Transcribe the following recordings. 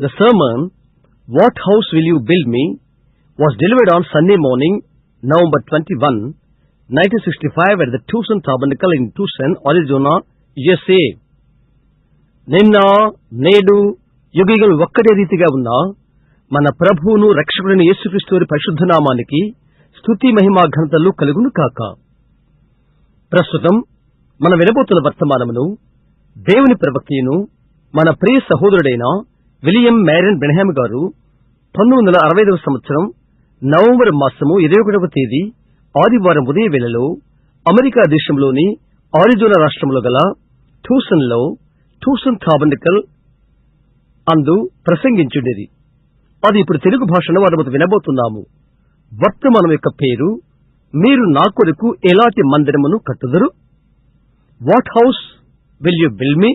The sermon, What House Will You Build Me, was delivered on Sunday morning, November 21, 1965 at the Tucson Tabernacle in Tucson, Arizona, USA. నిన్న నేడు యుగయుగలు ఒక్కటే రీతిగా ఉన్న మన ప్రభువును రక్షకుడైన యేసుక్రీస్తు వారి పరిశుద్ధ నామానికి స్తుతి మహిమా ఘనతలు కలుగును కాక. ప్రస్తుతం మనం వినబోతున్న వర్తమానమును దేవుని ప్రవక్తను మన ప్రియ సహోదరుడైన విలియం మ్యారియన్ బ్రెన్హామ్ గారు 1965 సంవత్సరం నవంబర్ మాసము 21వ తేదీ ఆదివారం ఉదయ వేళలో అమెరికా దేశంలోని ఆరిజోనా రాష్ట్రంలో గల ట్యూసన్లో ట్యూసన్ టాబర్నకల్ అందు ప్రసంగించుండేది. అది ఇప్పుడు తెలుగు భాషలో మనము వినబోతున్నాము. వర్తమానం యొక్క పేరు, మీరు నా కొరకు ఎలాంటి మందిరమును కట్టుదురు? What house will you build me?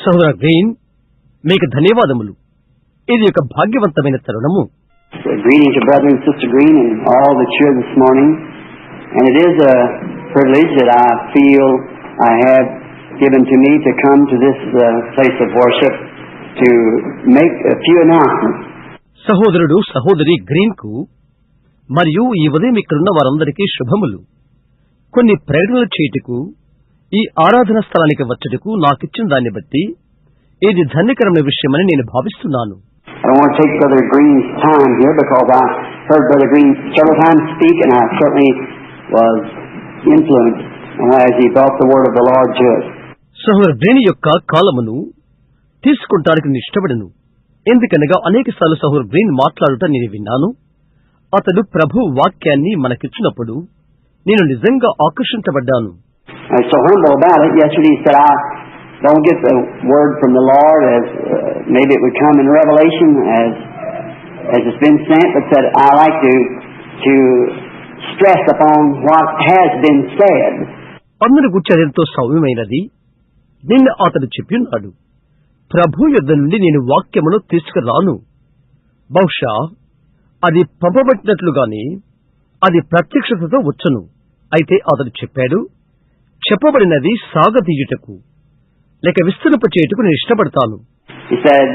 సహోదర గ్రీన్, మీకు ధన్యవాదములు. ఇది ఒక భాగ్యవంతమైన తరుణము. Greetings to brother and sister Green and all that's here this morning. And it is a privilege that I feel I have given to me to come to this place of worship to make a few announcements. సహోదరుడు సహోదరి green కు మరియు ఈ ఉదయం ఇక్కడున్న వారందరికీ శుభములు. కొన్ని ప్రకటనలు చేయుటకు ఈ ఆరాధన స్థలానికి వచ్చుటకు నాకిచ్చిన దాన్ని బట్టి ఇది ధన్యకరమైన విషయమని నేను భావిస్తున్నాను. I don't want to take Brother Green's time here because I heard Brother Green several times speak and I certainly was influenced as he brought the word of the Lord to us. సహోదరు green యొక్క కాలమును తీసుకుంటానికి నేను ఇష్టపడను. ఎందుకనగా అనేకసార్లు సహోదరు green మాట్లాడుట నేను విన్నాను. అతడు ప్రభు వాక్యాన్ని మనకిచ్చినప్పుడు నేను నిజంగా ఆకర్షించబడ్డాను. I was so humble about it. Yesterday he said, I don't get the word from the Lord as maybe it would come in Revelation as it's been sent, but said I like to stress upon what has been said. అందరి గురించి ఎంతో సౌమ్యమైనది. నిన్న అతడు చెప్పినాడు, ప్రభు యొద్ద నుండి నేను వాక్యమును తీసుకురాను. బహుశా అది పంపబడినట్లుగానే అది ప్రత్యక్షతతో వచ్చును. అయితే అతడు చెప్పాడు, చెప్పబడినది సాగతీయుటకు లేక విస్తరింపచేయుటకు నేను ఇష్టపడతాను. He said,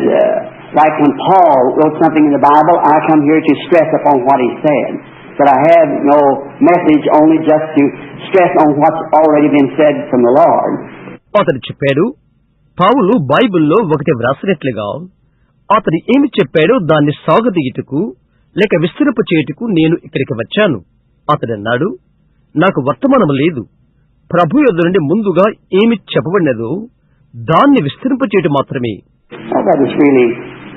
like when Paul wrote something in the Bible, I come here to stress upon what he said. But I have no message, only just to stress on what's already been said from the Lord. అతడు చెప్పాడు, పౌలు బైబిల్లో ఒకటి వ్రాసినట్లుగా అతడు ఏమి చెప్పాడో దాన్ని సాగతీయుటకు లేక విస్తరింపచేయుటకు నేను ఇక్కడికి వచ్చాను. అతడన్నాడు, నాకు వర్తమానం లేదు. ప్రభు యొద్ద నుండి ముందుగా ఏమి చెప్పబడినదో దాన్ని విస్తరింపచేయటం మాత్రమే. That is really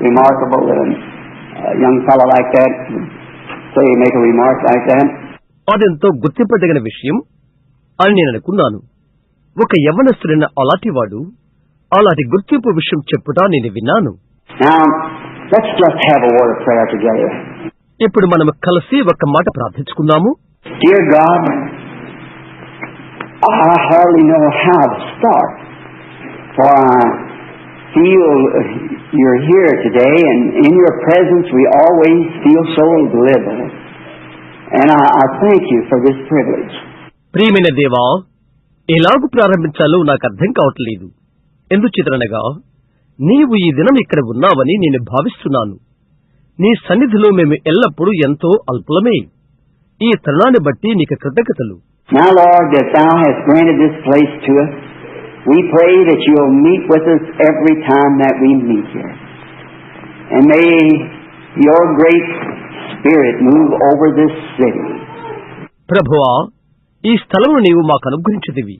remarkable that a young fellow like that so you make a remark like that. అదెంతో గుర్తింపదగిన విషయం అని నేను అనుకున్నాను. ఒక యవ్వనస్తుడైన అలాంటి వాడు అలాంటి గుర్తింపు విషయం చెప్పుట నేను విన్నాను. Now let's just have a word of prayer together. ఇప్పుడు మనం కలిసి ఒక మాట ప్రార్థించుకుందాము. Dear God, I hardly know how to start, for I feel you're here today, and in your presence we always feel so little. And I thank you for this privilege. ప్రియమైన దేవా, ఎలాగూ ప్రారంభించాలో నాకు అర్థం కావట్లేదు. ఎందుచేతనగా నీవు ఈ దినం ఇక్కడ ఉన్నావని నేను భావిస్తున్నాను. నీ సన్నిధిలో మేము ఎల్లప్పుడూ ఎంతో అల్పులమే. ఈ తరుణాన్ని బట్టి నీకు కృతజ్ఞతలు. Now, Lord, that Thou hast granted this place to us, we pray that You'll meet with us every time that we meet here. And may Your great Spirit move over this city. ప్రభువా, ఈ స్థలమును నీవు మాకు అనుగ్రహించితివి.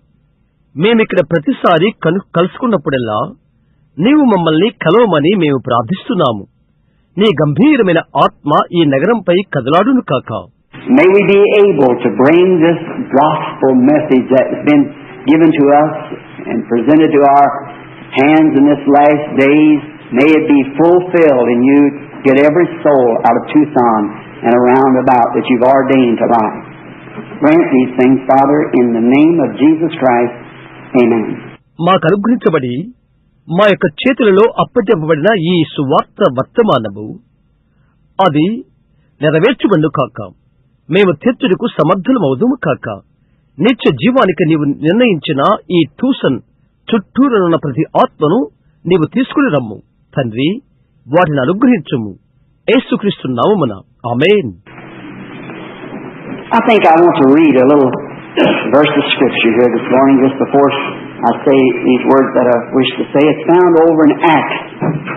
మేమిక్కడ ప్రతిసారి కలుసుకున్నప్పుడల్లా నీవు మమ్మల్ని కలవమని మేము ప్రార్థిస్తున్నాము. నీ గంభీరమైన ఆత్మ ఈ నగరంపై కదలాడును కాక. May we be able to bring this gospel message that has been given to us and presented to our hands in this last days, may it be fulfilled in you to get every soul out of Tucson and around about that you've ordained to life. Grant these things, Father, in the name of Jesus Christ. Amen. మాకు అనుగ్రహించబడి మా యొక్క చేతులలో అప్పచెప్పబడిన ఈ సువార్త వర్తమానము అది నెరవేర్చబడును కాక. మేము తీర్చుటకు సమర్థులమవుదుము కాక. నిత్య జీవానికి నీవు నిర్ణయించిన ఈ ట్యూషన్ చుట్టూరున్న ప్రతి ఆత్మను నీవు తీసుకుని రమ్ము తండ్రి, వాటిని అనుగ్రహించుము యేసుక్రీస్తు నామమున ఆమేన్. I think I want to read a little verse of Scripture here this morning just before I say these words that I wish to say. It's found over in Acts,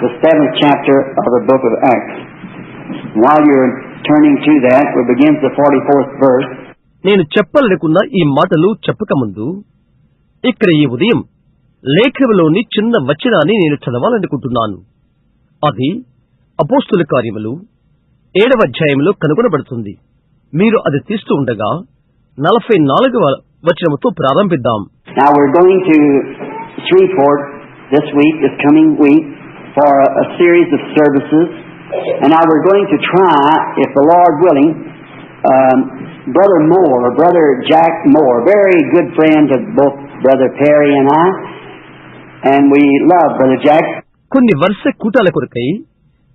the 7th chapter of the book of Acts. While you're turning to that, we begin the 44th verse. నేను చెప్పాలనుకున్న ఈ మాటలు చెప్పకముందు ఇక్కడ ఈ ఉదయం లేఖలోని చిన్న వచనాన్ని నేను చదవాలనుకుంటున్నాను. అది అపోస్తుల కార్యములు 7వ అధ్యాయంలో కనుగొనబడుతుంది. మీరు అది తీస్తూ ఉండగా 44వ వచనముతో ప్రారంభిద్దాం. Now we're going to Shreveport this week, this coming week, for a series of services. And now we're going to try, if the Lord willing, Brother Moore, Brother Jack Moore, very good friend of both Brother Perry and I, and we love Brother Jack. కొన్ని వరుస కూటాల కొరకై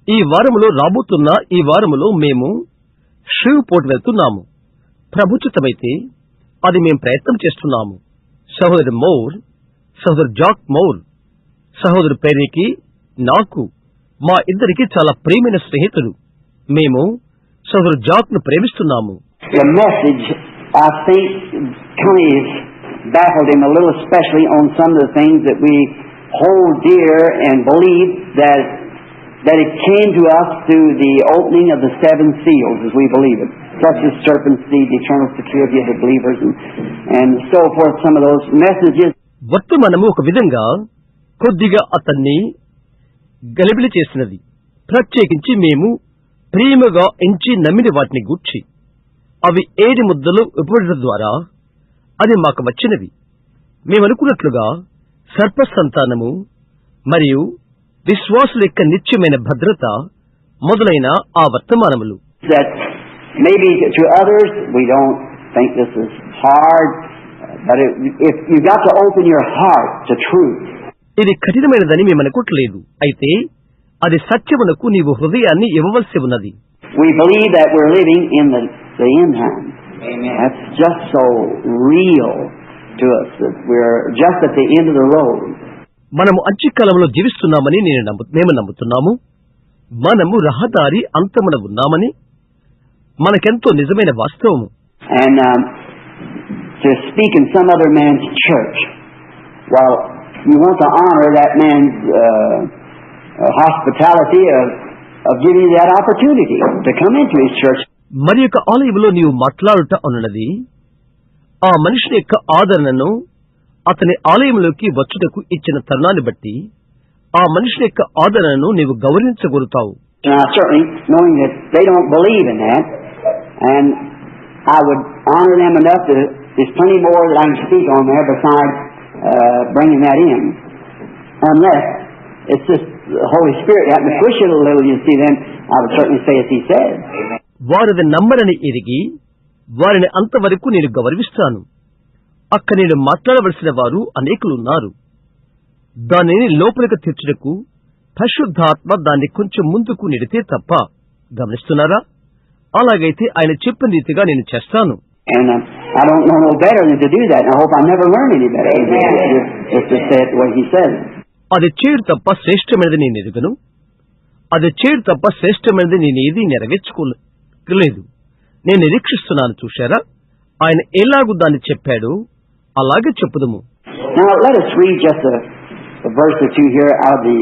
ఈ వారములో రాబోతున్న ఈ వారములో మేము ష్రీవ్పోర్ట్ వెళ్తున్నాము. ప్రభుత్వమైతే అది మేము ప్రయత్నం చేస్తున్నాము. సహోదరు మోర్, సహోదరు జాక్ మోర్, సహోదరు పెర్రీకి, నాకు, మా ఇద్దరికి చాలా ప్రియమైన స్నేహితుడు. మేము సహోదరు జాక్ ను ప్రేమిస్తున్నాము. The message, I think, kind of baffled him a little, especially on some of the things that we hold dear and believe that it came to us through the opening of the 7 seals, as we believe it, such as serpent seed, eternal security of the believers, and so forth. Some of those messages. వర్తమానము ఒక విధంగా కొద్దిగా అతన్ని గలిబిలి చేసినది. ప్రత్యేకించి మేము ప్రేమగా ఎంచి నమ్మిన వాటిని గూర్చి అవి 7 ముద్దలు ఇవ్వడం ద్వారా అది మాకు వచ్చినవి. మేమనుకున్నట్లుగా సర్పసంతానము మరియు విశ్వాసుల యొక్క నిత్యమైన భద్రత మొదలైన ఆ వర్తమానములు. That maybe to others we don't think this is hard, but if you got to open your heart to truth. ఇది కఠినమైనదని మేము అనుకోవట్లేదు. అయితే అది సత్యమునకు నీవు హృదయాన్ని ఇవ్వవలసి ఉన్నది. We believe that we're living in the end time. Amen. That's just so real to us that we're just at the end of the road. మనము అంత్యకాలంలో జీవిస్తున్నామని మేము నమ్ముతున్నాము. మనము రహదారి అంతమున ఉన్నామని మనకెంతో నిజమైన వాస్తవము. And to speak in some other man's church, well, you want to honor that man's hospitality of giving you that opportunity to come into his church. మరి యొక్క ఆలయంలో నీవు మాట్లాడుట అన్నది ఆ మనిషి యొక్క ఆదరణను అతని ఆలయంలోకి వచ్చుటకు ఇచ్చిన తరుణాన్ని బట్టి ఆ మనిషి యొక్క ఆదరణను నీవు గౌరవించగలుగుతావు. Certainly, knowing that they don't believe in that, and I would honor them enough to. There's plenty more that I can speak on there besides bringing that in, unless it's just the Holy Spirit happened to push it a little. You see, then I would certainly say as He said. వారిది నమ్మరని ఎరిగి వారిని అంతవరకు నేను గౌరవిస్తాను. అక్కడ నేను మాట్లాడవలసిన వారు అనేకులున్నారు. దానిని లోపలికి తీర్చుటకు పరిశుద్ధాత్మ దాన్ని కొంచెం ముందుకు నెడితే తప్ప. గమనిస్తున్నారా? అలాగైతే ఆయన చెప్పిన రీతిగా నేను చేస్తాను. And I don't know no better than to do that. And I hope I never learn any better. Just to say it the way He said. అది చేయడు తప్ప శ్రేష్టమైనది నేను ఎరుగను. అది చేయడు తప్ప శ్రేష్టమైనది నేను ఏది నెరవేర్చుకోలేదు. నేను నిరీక్షిస్తున్నాను. చూశారా? ఆయన ఎలాగూ దాన్ని చెప్పాడు, అలాగే చెప్పుదము. Now let us read just a verse or two here out of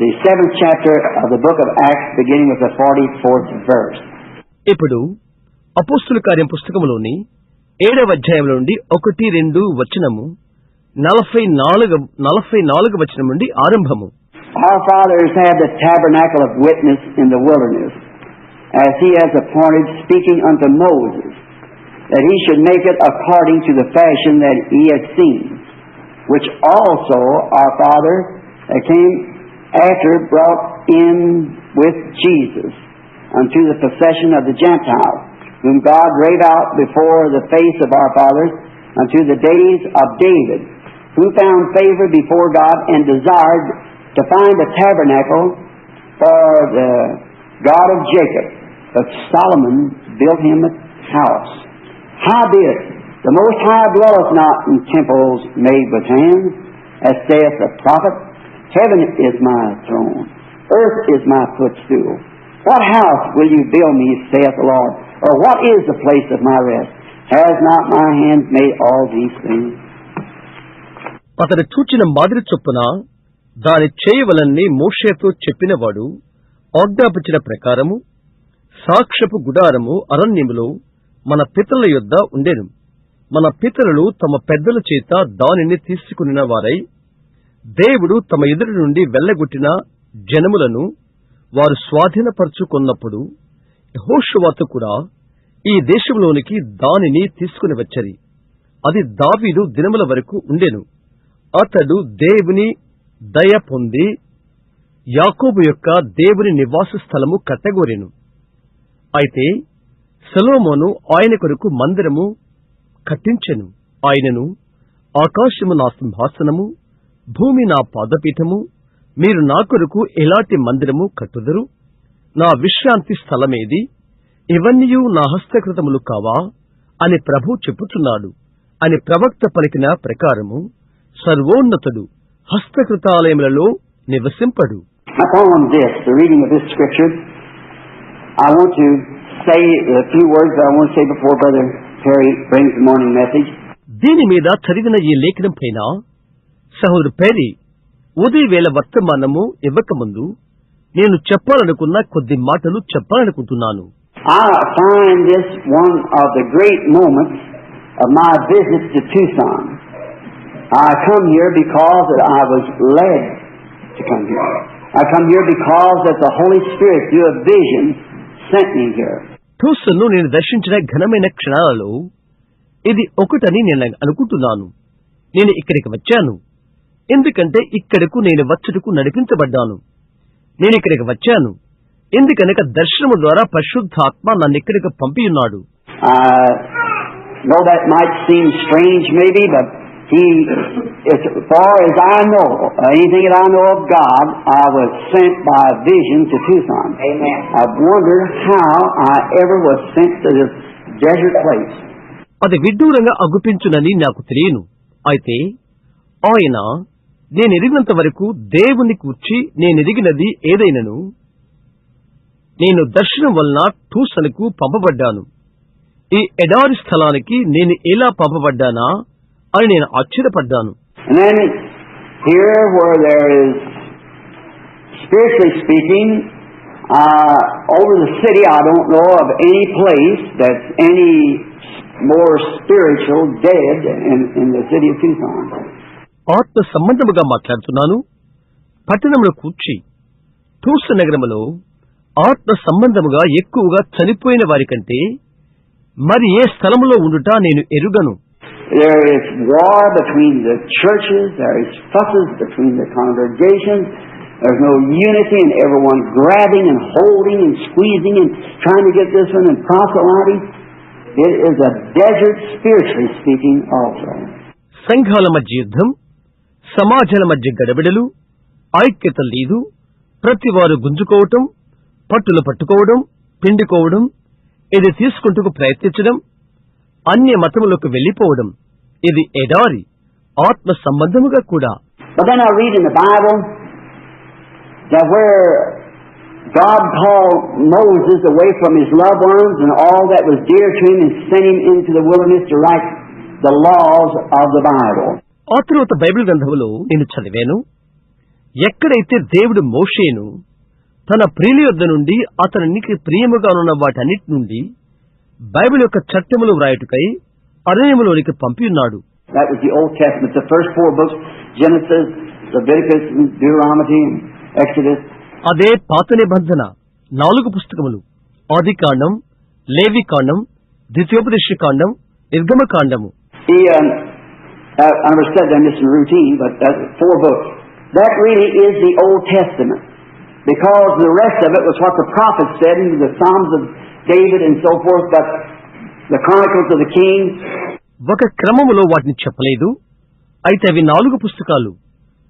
the 7th chapter of the book of Acts, beginning with the 44th verse. ఇప్పుడు అపోస్తుల కార్యం పుస్తకములోని 7వ అధ్యాయంలో నుండి 1-2 వచనము 44 వచనం నుండి ఆరంభము. Our fathers had the tabernacle of witness in the wilderness, as He has appointed, speaking unto Moses, that he should make it according to the fashion that he had seen, which also our father that came after brought in with Jesus unto the possession of the Gentiles, whom God drave out before the face of our fathers unto the days of David, who found favor before God and desired to find a tabernacle for the God of Jacob. But Solomon built him a house. Howbeit, The Most High dwelleth not in temples made with hands, as saith the prophet. Heaven is my throne, earth is my footstool. What house will you build me, saith the Lord? Or what is the place of my rest? Has not my hand made all these things? అతడు చూచిన మాదిరి చొప్పున దాని చేయవలన్ని మోషేతో చెప్పినవాడు ఆజ్ఞాపించిన ప్రకారము సాక్ష్యపు గుడారము అరణ్యములో మన పితరుల యొద్ద ఉండెను. మన పితరులు తమ పెద్దల చేత దానిని తీసుకున్న వారై దేవుడు తమ ఎదురు నుండి వెళ్ళగొట్టిన జనములను వారు స్వాధీనపరుచుకున్నప్పుడు యెహోషువతో కూడా ఈ దేశంలోనికి దానిని తీసుకుని వచ్చరి. అది దావీదు దినముల వరకు ఉండెను. అతడు దేవుని దయ పొంది యాకోబు యొక్క దేవుని నివాస స్థలము కట్టగోరెను. అయితే సొలొమోను ఆయన కొరకు మందిరము కట్టించెను. ఆయనను, ఆకాశము నా సింహాసనము, భూమి నా పాదపీఠము, మీరు నా కొరకు ఎలాంటి మందిరము కట్టుదురు? నా విశ్రాంతి స్థలమేది? ఇవన్నీయు నా హస్తకృతములు కావా అని ప్రభు చెప్పుచున్నాడు అని ప్రవక్త పలికిన ప్రకారము సర్వోన్నతుడు హస్తకృతాలయములలో నివసింపడు. Upon this, the reading of this scripture, I want to say a few words that I want to say before Brother Perry brings the morning message. దీని మీద చదివిన ఈ లేఖనం పైన సహోదరు పెరీ ఉదయవేళ వర్తమానము ఇవ్వకముందు నేను చెప్పాలనుకున్న కొద్ది మాటలు చెప్పాలనుకుంటున్నాను. I find this one of the great moments of my visit to Tucson. I come here because that I was led to come here. I come here because that the Holy Spirit, through a vision, sent me here. ట్యూసన్ను నేను దర్శించిన ఘనమైన క్షణాలలో ఇది ఒకటని నేను అనుకుంటున్నాను. నేను ఇక్కడికి వచ్చాను ఎందుకంటే ఇక్కడకు నేను వచ్చుటకు నడిపించబడ్డాను. నేను ఇక్కడికి వచ్చాను ఎందుకనక దర్శనము ద్వారా పరిశుద్ధాత్మ నన్ను ఇక్కడికి పంపియున్నాడు. Though that might seem strange maybe, but as far as I know, anything that I know of God, I was sent by a vision to Tucson. Amen. I wonder how I ever was sent to this desert place. అది విడ్డూరంగా అగుపించునని నాకు తెలియను. అయితే ఆయన నేను ఎరిగినంత వరకు దేవుని కూర్చి నేను ఎరిగినది ఏదైనను నేను దర్శనం వలన టూసన్కు పంపబడ్డాను. ఈ ఎడారి స్థలానికి నేను ఎలా పంపబడ్డానా అని నేను ఆశ్చర్యపడ్డాను. And then here where there is, spiritually speaking, over the city I don't know of any place that's any more spiritual dead in the city of Tucson. ఆత్మ సంబంధముగా మాట్లాడుతున్నాను. పట్టణంలో కూర్చి టూసన్ నగరములో ఆత్మ సంబంధముగా ఎక్కువగా చనిపోయిన వారి కంటే మరి ఏ స్థలములో ఉండుట నేను ఎరుగను. There is war between the churches, there is fusses between the congregations, there's no unity and everyone grabbing and holding and squeezing and trying to get this one and proselyting. It is a desert spiritually speaking also. సంఘాల మధ్య యుద్ధం, సమాజాల మధ్య గడబిడలు, ఐక్యత లేదు, ప్రతివారు గుంజుకోవటం, పట్టులు పట్టుకోవడం, పిండుకోవడం, ఇది తీసుకుంటూ ప్రయత్నించడం, అన్య మతములకు వెళ్లిపోవడం, ఇది ఎడారి ఆత్మ సంబంధముగా కూడా. But then I read in the Bible that where God called Moses away from his loved ones and all that was dear to him and sent him into the wilderness to write the laws of the Bible. ఆ తరువాత Bible గ్రంథములో నేను చదివాను, ఎక్కడైతే దేవుడు మోషేను తన ప్రియుల యొద్ద నుండి అతనికి ప్రియముగానున్న వాటన్నిటి నుండి బైబిల్ యొక్క చట్టములు వ్రాయుటకై అరణ్యములోనికి పంపియున్నాడు. That was the Old Testament, the first 4 books, Genesis, Leviticus, Deuteronomy, Exodus. అదే పాత నిబంధన 4 పుస్తకములు, ఆదికాండం, లేవికాండం, ద్వితీయోపదేశకాండం, నిర్గమకాండము. I never said that this in routine, but that's 4 books. That really is the Old Testament, because the rest of it was what the prophets said in the Psalms of David and so forth, but the Chronicles of the Kings. ఒక క్రమములో వాటిని చెప్పలేదు. అయితే అవి 4 పుస్తకాలు.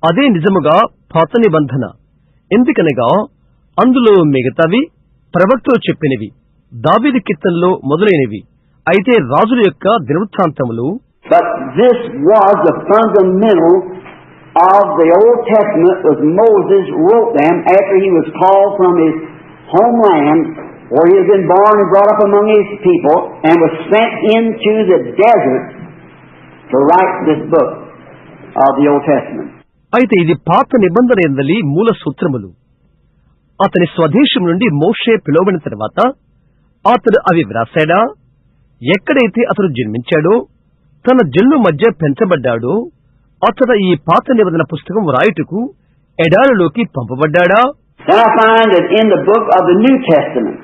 అదే నిజముగా పాత నిబంధన. ఎందుకనగా అందులో మిగతావి ప్రవక్తలు చెప్పినవి, దావీదు కీర్తనలో మొదలైనవి అయితే రాజుల యొక్క దినవృత్తాంతములు, but this was the fundamental of the Old Testament, was Moses wrote them after he was called from his homeland, where he had been born and brought up among his people, and was sent into the desert to write this book of the Old Testament. అయితే ఇది పాత నిబంధన యందలి మూల సూత్రములు. అతని స్వదేశం నుండి మోషే పిలువబడిన తర్వాత అతడు అవి వ్రాసాడా? ఎక్కడైతే అతడు జన్మించాడో, తన జన్మ మధ్య పెంచబడ్డాడో, అతడు ఈ పాత నిబంధన పుస్తకం వ్రాయుటకు ఎడారిలోకి పంపబడ్డాడా? Then I find that in the book of the New Testament,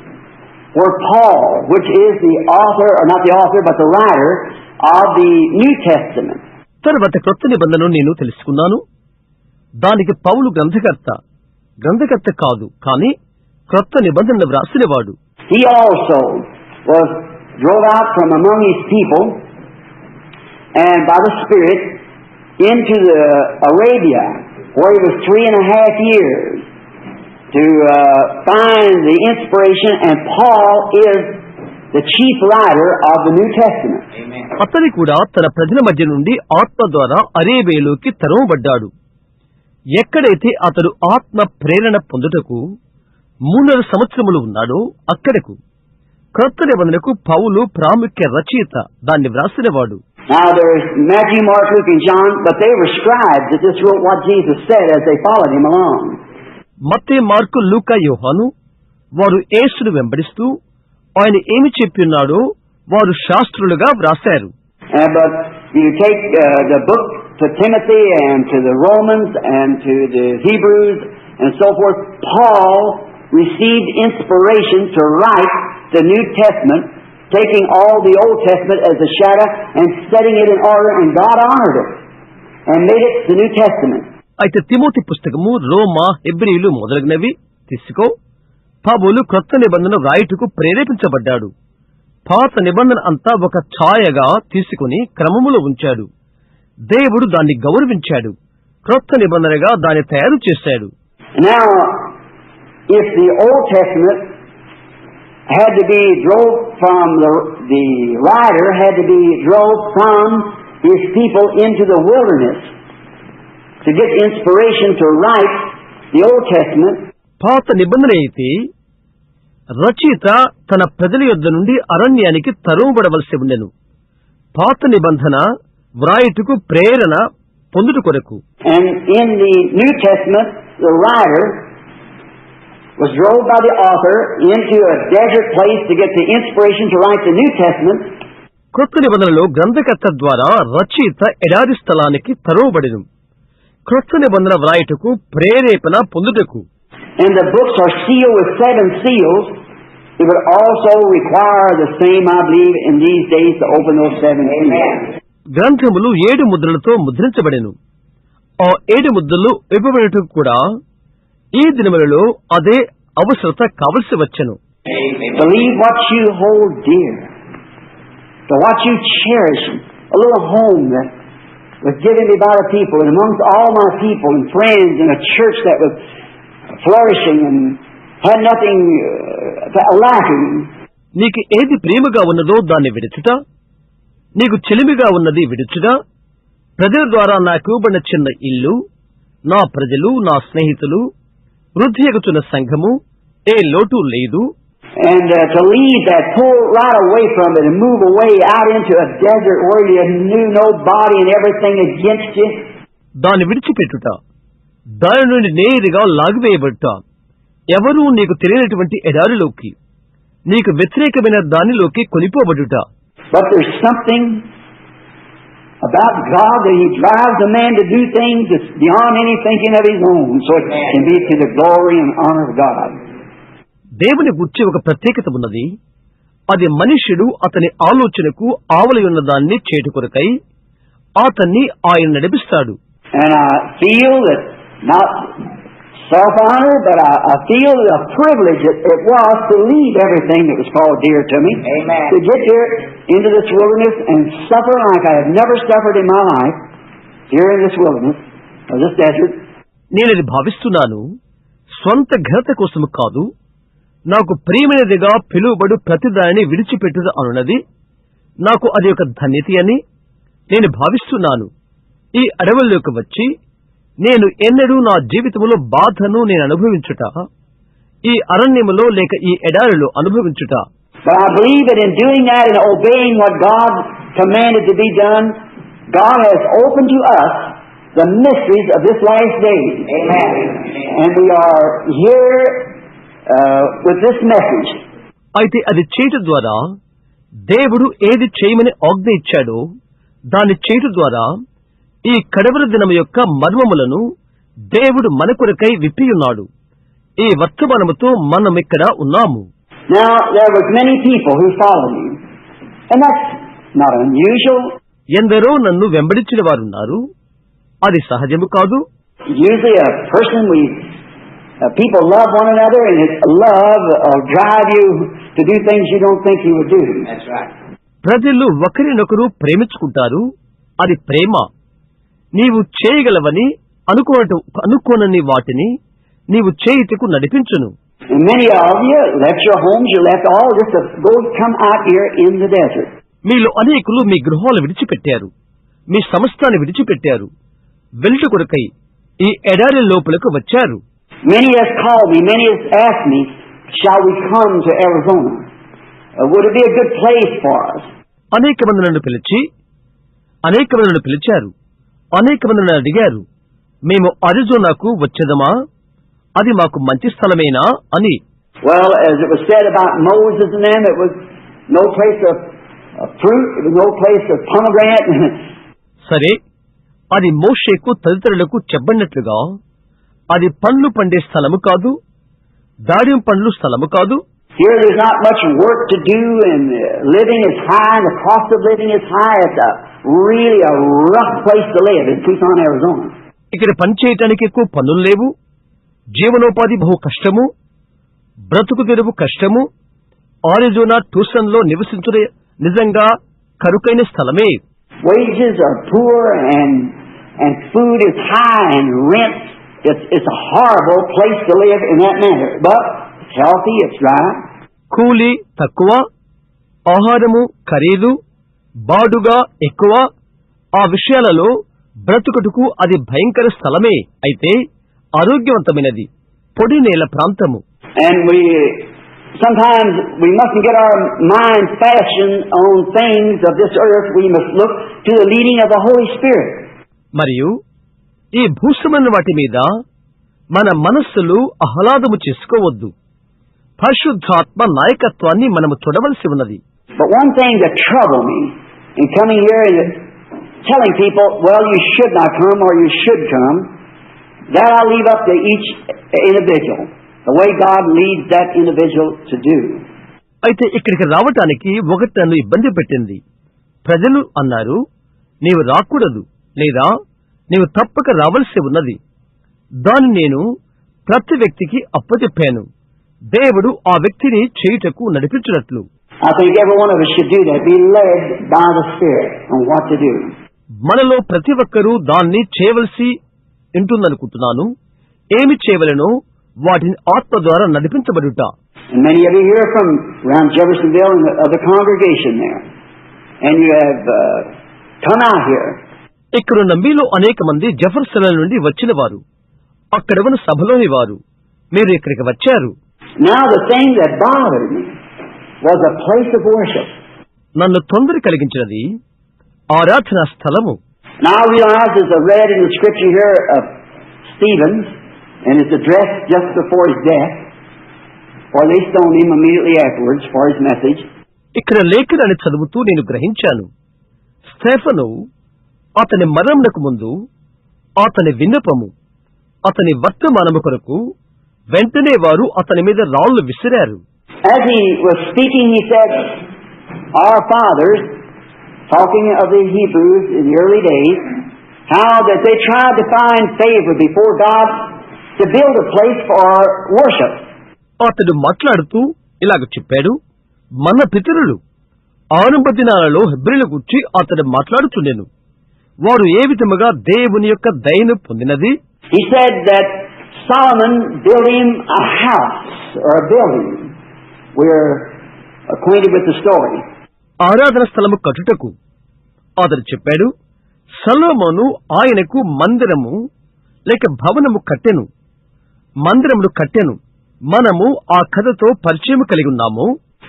where Paul, which is the author, or not the author, but the writer of the New Testament. తర్వాత క్రొత్త నిబంధనను నేను తెలుసుకున్నాను. దానికి పౌలు గ్రంథకర్త కాదు, కానీ క్రొత్త నిబంధనను వ్రాసినవాడు. He also was drove out from among his people and by the Spirit into the Arabia, where he was 3.5 years to find the inspiration, and Paul is the chief writer of the New Testament. అతని కూడా తన ప్రజల మధ్య నుండి ఆత్మ ద్వారా అరేబియాలోకి తరవబడ్డాడు. ఎక్కడైతే అతడు ఆత్మ ప్రేరణ పొందుటకు 3.5 సంవత్సరములు ఉన్నాడో అక్కడకు క్రొత్త నిబంధనకు పౌలు ప్రాముఖ్య రచయిత, దాన్ని వ్రాసినవాడు. Now there's Matthew, Mark, Luke, and John, but they were scribes that just wrote what Jesus said as they followed him along. Mattayi, mark, లూకా, యోహాను వారు యేసును వెంబడిస్తూ ఆయన ఏమి చెప్పిన్నాడో వారు శాస్త్రులుగా వ్రాశారు. But you take the book to Timothy and to the Romans and to the Hebrews and so forth, Paul received inspiration to write the New Testament, taking all the Old Testament as a shadow and setting it in order, and God honored it and made it the New Testament. అయితే Timothy పుస్తకము, రోమా, హెబ్రీయులు మొదలగునవి తీసుకో. పౌలు క్రొత్త నిబంధన వ్రాయుటకు ప్రేరేపించబడ్డాడు. పాత నిబంధన అంతా ఒక ఛాయగా తీసుకుని క్రమములో ఉంచాడు. దేవుడు దాన్ని గౌరవించాడు. క్రొత్త నిబంధనగా దాన్ని తయారు చేశాడు. Now, if the Old Testament had to be drove from the writer had to be drove from his people into the wilderness to get inspiration to write the Old Testament. పాత నిబంధన అయితే రచయిత తన ప్రజల యొద్ద నుండి అరణ్యానికి తరువబడవలసి ఉండెను. పాత నిబంధన వ్రాయుటకు ప్రేరణ పొందుట కొరకు. And in the New Testament, the writer was drove by the author into a desert place to get the inspiration to write the New Testament. క్రొత్త నిబంధనలో గ్రంథకర్త ద్వారా రచయిత ఎడారి స్థలానికి తరువబడెను. క్రొత్త నిబంధన వ్రాయుటకు ప్రేరేపణ పొందుటకు. And the books are sealed with 7 seals. It would also require the same, I believe, in these days to open those 7 seals. గ్రంథములు 7 ముద్రలతో ముద్రించబడెను. ఆ 7 ముద్రలు విప్పబడుటకు కూడా ఈ దినములలో అదే అవసరత కావలసి వచ్చెను. Believe what you hold dear, to what you cherish, a little home that was given me by the people, and amongst all my people and friends, in a church that was flourishing and had nothing lacking. నీకు ఏది ప్రేమగా ఉన్నదో దాన్ని విడుచుట, నీకు చెలిమిగా ఉన్నది విడుచుట, ప్రజల ద్వారా నాకు ఇవ్వబడిన చిన్న ఇల్లు, నా ప్రజలు, నా స్నేహితులు, వృద్ధి ఎగుతున్న సంఘము, ఏ లోటు లేదు. And to leave that, pull right away from it and move away out into a desert where you knew nobody and everything against you. దాన్ని విడిచిపెట్టుట, దాని నుండి నేరుగా లాగివేయబడుట, ఎవరూ నీకు తెలియనటువంటి ఎడారిలోకి, నీకు వ్యతిరేకమైన దానిలోకి కొనిపోబడుట. But there's something about God that He drives a man to do things that's beyond any thinking of his own, so it can be to the glory and honor of God. దేవుని గురించి ఒక ప్రత్యేకత ఉన్నది. అది మనుష్యుడు అతని ఆలోచనకు ఆవలి ఉన్న దాన్ని చేటు కొరకై అతన్ని ఆయన నడిపిస్తాడు. And I feel that not self-honor, but I feel the privilege that it was to leave everything that was called dear to me. Amen. To get here into this wilderness and suffer like I have never suffered in my life, here in this wilderness, or this desert. నేనది భావిస్తున్నాను, స్వంత ఘనత కోసము కాదు, నాకు ప్రియమైనదిగా పిలువబడు ప్రతిదానిని విడిచిపెట్టుట అనున్నది నాకు అది ఒక ధన్యత అని నేను భావిస్తున్నాను. ఈ అడవుల్లోకి వచ్చి నేను ఎన్నడూ నా జీవితంలో బాధను నేను అనుభవించుట, ఈ అరణ్యములో లేక ఈ ఎడారిలో అనుభవించుట. But I believe that in doing that and obeying what God commanded to be done, God has opened to us the mysteries of this last day. Amen. And we are here with this message. అయితే అది చేయటం ద్వారా దేవుడు ఏది చేయమని ఆజ్ఞ ఇచ్చాడో దాన్ని చేయటం ద్వారా ఈ కడవరి దినం యొక్క మర్మములను దేవుడు మన కొరకై విప్పియున్నాడు. ఈ వర్తమానముతో మనం ఇక్కడ ఉన్నాము. Now there was many people who followed me, and that's not unusual. ఎందరో నన్ను వెంబడించిన వారున్నారు, అది సహజము కాదు. Usually a person people love one another, and love drive you to do things you don't think you would do. That's right. ప్రజలు ఒకరినొకరు ప్రేమించుకుంటారు, అది ప్రేమ. నీవు చేయగలవని అనుకోనని వాటిని నీవు చేయుటకు నడిపించును. And many of you left your homes, you left all just to go come out here in the desert. మీలో అనేకులు మీ గృహాలు విడిచిపెట్టారు, మీ సమస్తాన్ని విడిచిపెట్టారు, వెలుట కొరకై ఈ ఎడారి లోపలకు వచ్చారు. Many has called me, many has asked me, shall we come to Arizona? Would it be a good place for us? అనేక మంది నన్ను పిలిచారు, అనేక మంది నన్ను అడిగారు, మేము అరిజోనాకు వచ్చేదమా, అది మాకు మంచి స్థలమేనా అని. Well, as it was said about Moses and them, it was no place of fruit, it was no place of pomegranate. సరే, అది మోషేకు తదితరులకు చెప్పబడినట్లుగా అది పండ్లు పండే స్థలము కాదు, దాడియం పండ్లు స్థలము కాదు. Here there's not much work to do, and living is high, and the cost of living is high. It's really a rough place to live in Tucson, Arizona. ఇక్కడ పని చేయటానికి ఎక్కువ పనులు లేవు, జీవనోపాధి బహు కష్టము, బ్రతుకు తెరువు కష్టము. ఆరిజోనా టూసన్ లో నివసించుట నిజంగా కరుకైన స్థలమే. Wages are poor, and food is high, and rent. It's a horrible place to live in that manner. But it's healthy, it's dry. కూలి తక్కువ, ఆహారము ఖరీదు, బాడుగా ఎక్కువ. ఆ విషయాలలో బ్రతుకుటకు అది భయంకర స్థలమే, అయితే ఆరోగ్యవంతమైనది, పొడి నేల ప్రాంతము. And sometimes we mustn't get our minds fastened on things of this earth. We must look to the leading of the Holy Spirit. మరియు ఈ భూషమైన వాటి మీద మన మనస్సులు ఆహ్లాదము చేసుకోవద్దు. పరిశుద్ధాత్మ నాయకత్వాన్ని మనము చూడవలసి ఉన్నది. But one thing that troubled me in coming here and telling people, well, you should not come or you should come, that I leave up to each individual, the way God leads that individual to do. అయితే ఇక్కడికి రావటానికి ఒకటి నన్ను ఇబ్బంది పెట్టింది. ప్రజలు అన్నారు, నీవు రాకూడదు లేదా నీవు తప్పక రావలసి ఉన్నది. దాన్ని నేను ప్రతి వ్యక్తికి అప్పచెప్పాను, దేవుడు ఆ వ్యక్తిని చేయుటకు నడిపించినట్లు. I think every one of us should do that, be led by the Spirit on what to do. మనలో ప్రతి ఒక్కరూ దాన్ని చేయవలసి ఉంటుందనుకుంటున్నాను. ఏమి చేయవలనో వాటిని ఆత్మ ద్వారా నడిపించబడుట. And many of you here from around Jeffersonville and of the congregation there, and you have come out here. ఇక్కడున్న మీలో అనేక మంది జెఫర్సన్ నుండి వచ్చిన వారు, అక్కడ ఉన్న సభలోని వారు, మీరు ఇక్కడికి వచ్చారు. Now the thing that bothered me was a place of worship. నన్ను తొందర కలిగించినది ఆరాధనా స్థలము. Now I realize there's a read in the scripture here of Stephen, and it's addressed just before his death, for they stoned him immediately afterwards for his message. ఇక్కడ లేఖనాన్ని చదువుతూ నేను గ్రహించాను, Stephen అతని మరణమునకు ముందు అతని విన్నపము, అతని వర్తమానము కొరకు వెంటనే వారు అతని మీద రాళ్లు విసిరారు. As he was speaking, he said, our fathers, talking of the Hebrews in the early days, how that they tried to find favor before God to build a place for worship. అతడు మాట్లాడుతూ ఇలాగ చెప్పాడు, మన పితరులు ఆరంభ దినాలలో హెబ్రీల గురించి అతడు మాట్లాడుచుండెను, వారు ఏ విధముగా దేవుని యొక్క దయను పొందినది. He said that Solomon built him a house or a building. We're acquainted with the story. ఆరాధన స్థలము కట్టుటకు. అతడు చెప్పాడు, సొలొమోను ఆయనకు మందిరము లేక భవనము కట్టెను, మందిరమును కట్టెను. మనము ఆ కథతో పరిచయం కలిగి ఉన్నాము.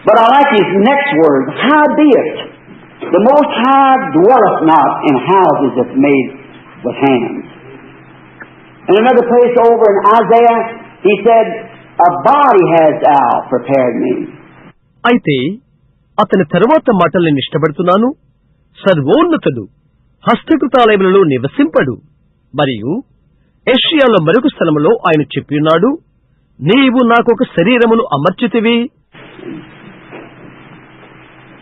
But I like his next word, howbeit, the Most High dwelleth not in houses that's made with hands. In another place over in Isaiah, he said, a body has thou prepared me. అయితే అతని తరువాత మాటలు నేను ఇష్టపడుతున్నాను. సర్వోన్నతుడు హస్తకృతాలయములలో నివసింపడు. మరియు యెషయాలో మరొక స్థలములో ఆయన చెప్పినాడు, నీవు నాకొక శరీరమును అమర్చితివి.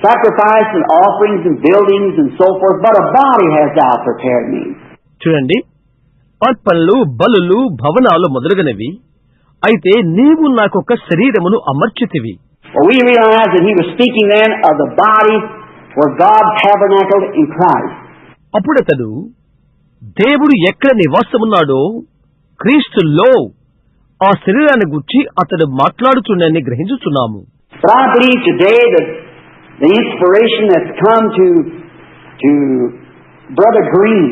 Sacrifice and offerings and buildings and so forth, but a body has thou prepared me. చూడండి, అర్పణలు, బలులు, భవనాలు మొదలుగనవి. అయితే నీవు నాకొక శరీరమును అమర్చితివి. Well, we realize that he was speaking then of the body where God tabernacled in Christ. అప్పుడతడు దేవుడు ఎక్కడ నివాసమున్నాడో క్రీస్తులో ఆ శరీరాన్ని గురించి అతడు మాట్లాడుచుండని గ్రహించుచున్నాము. But I believe today that the inspiration that's come to Brother Green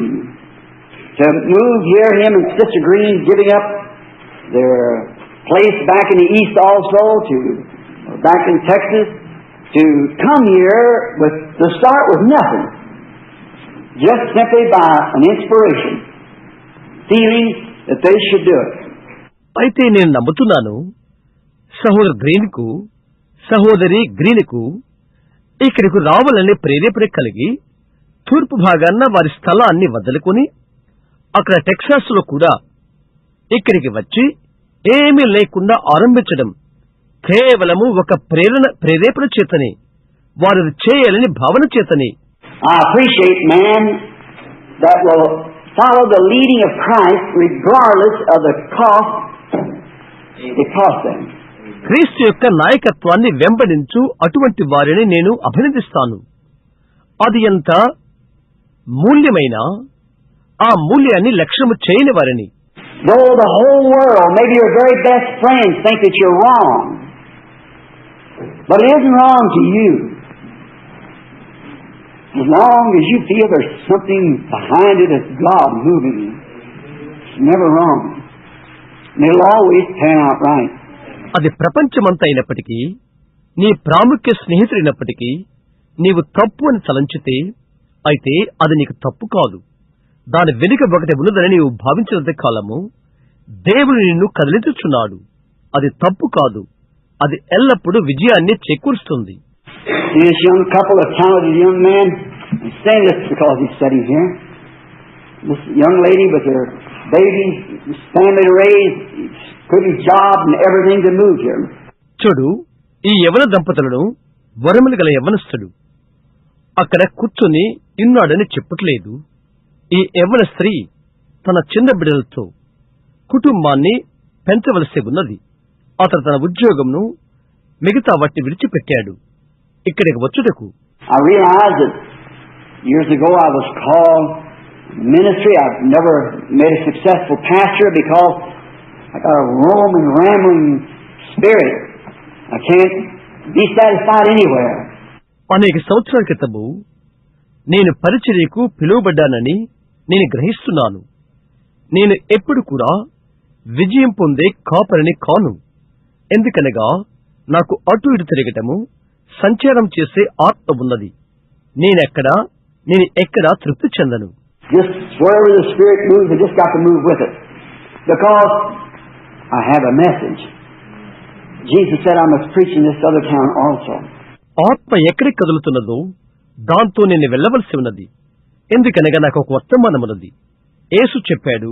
to move here, him and Sister Green giving up their place back in the East also, back in Texas, to come here to start with nothing, just simply by an inspiration, feeling that they should do it. అయితే నేను నమ్ముతున్నాను, సహోదరు గ్రీన్కు, సహోదరి గ్రీన్కు ఇక్కడికి రావాలనే ప్రేరేపణ కలిగి తూర్పు భాగాన్న వారి స్థలాన్ని వదులుకొని అక్కడ టెక్సాస్ లో కూడా ఇక్కడికి వచ్చి ఏమీ లేకుండా ఆరంభించడం కేవలము ఒక ప్రేరేపణ చేతనే, వారు చేయాలని భావన చేతనే. I appreciate man that will follow the leading of Christ regardless of the cost it costs them. క్రీస్తు యొక్క నాయకత్వాన్ని వెంబడించు అటువంటి వారిని నేను అభినందిస్తాను. అది ఎంత మూల్యమైన ఆ మూల్యాన్ని లక్ష్యము చేయని వారిని. Though the whole world, maybe your very best friends, think that you're wrong, but it isn't wrong to you. As long as you feel there's something behind it as God moving you, it's never wrong. And it'll always turn out right. అది ప్రపంచమంతా అయినప్పటికీ, నీ ప్రాముఖ్య స్నేహితుడైనప్పటికీ నీవు తప్పు అని తలంచితే అయితే అది నీకు తప్పు కాదు. దాని వెనుక ఒకటి ఉన్నదని నీవు భావించినంత కాలము దేవుడు నిన్ను కదిలించుచున్నాడు. అది తప్పు కాదు, అది ఎల్లప్పుడూ విజయాన్ని చేకూరుస్తుంది. This young couple, a talented young man, I'm saying this because he's sitting here. This young lady with her baby, his family to raise, quit his job and everything to move here. చూడు, ఈ యవన దంపతులను వరములు గల యవనస్తుడు అక్కడ కూర్చొని ఇన్నాడని చెప్పట్లేదు. ఈ యవన స్త్రీ తన చిన్న బిడ్డలతో కుటుంబాన్ని పెంచవలసి ఉన్నది. అతను తన ఉద్యోగంను మిగతా వాటిని విడిచిపెట్టాడు ఇక్కడికి వచ్చుటకు. I realized that years ago I was called ministry. I've never made a successful pastor because I got a roaming, rambling spirit. I can't be satisfied anywhere. అనేక సంవత్సరాల క్రితము నేను పరిచర్యకు పిలువబడ్డానని నేను గ్రహిస్తున్నాను. నేను ఎప్పుడు కూడా విజయం పొందే కాపరిని కాను. ఎందుకనగా నాకు అటు ఇటు తిరగటము, సంచారం చేసే ఆత్మ ఉన్నది. నేను ఎక్కడా తృప్తి చెందను. Just wherever the Spirit moves, I just got to move with it. Because I have a message. Jesus said I must preach in this other town also. ఆత్మ ఎక్కడికి కదులుతున్నదో దాంతో నేను వెళ్ళవలసి ఉన్నది. ఎందుకనగా నాకు ఒక వర్తమానమున్నది. యేసు చెప్పాడు,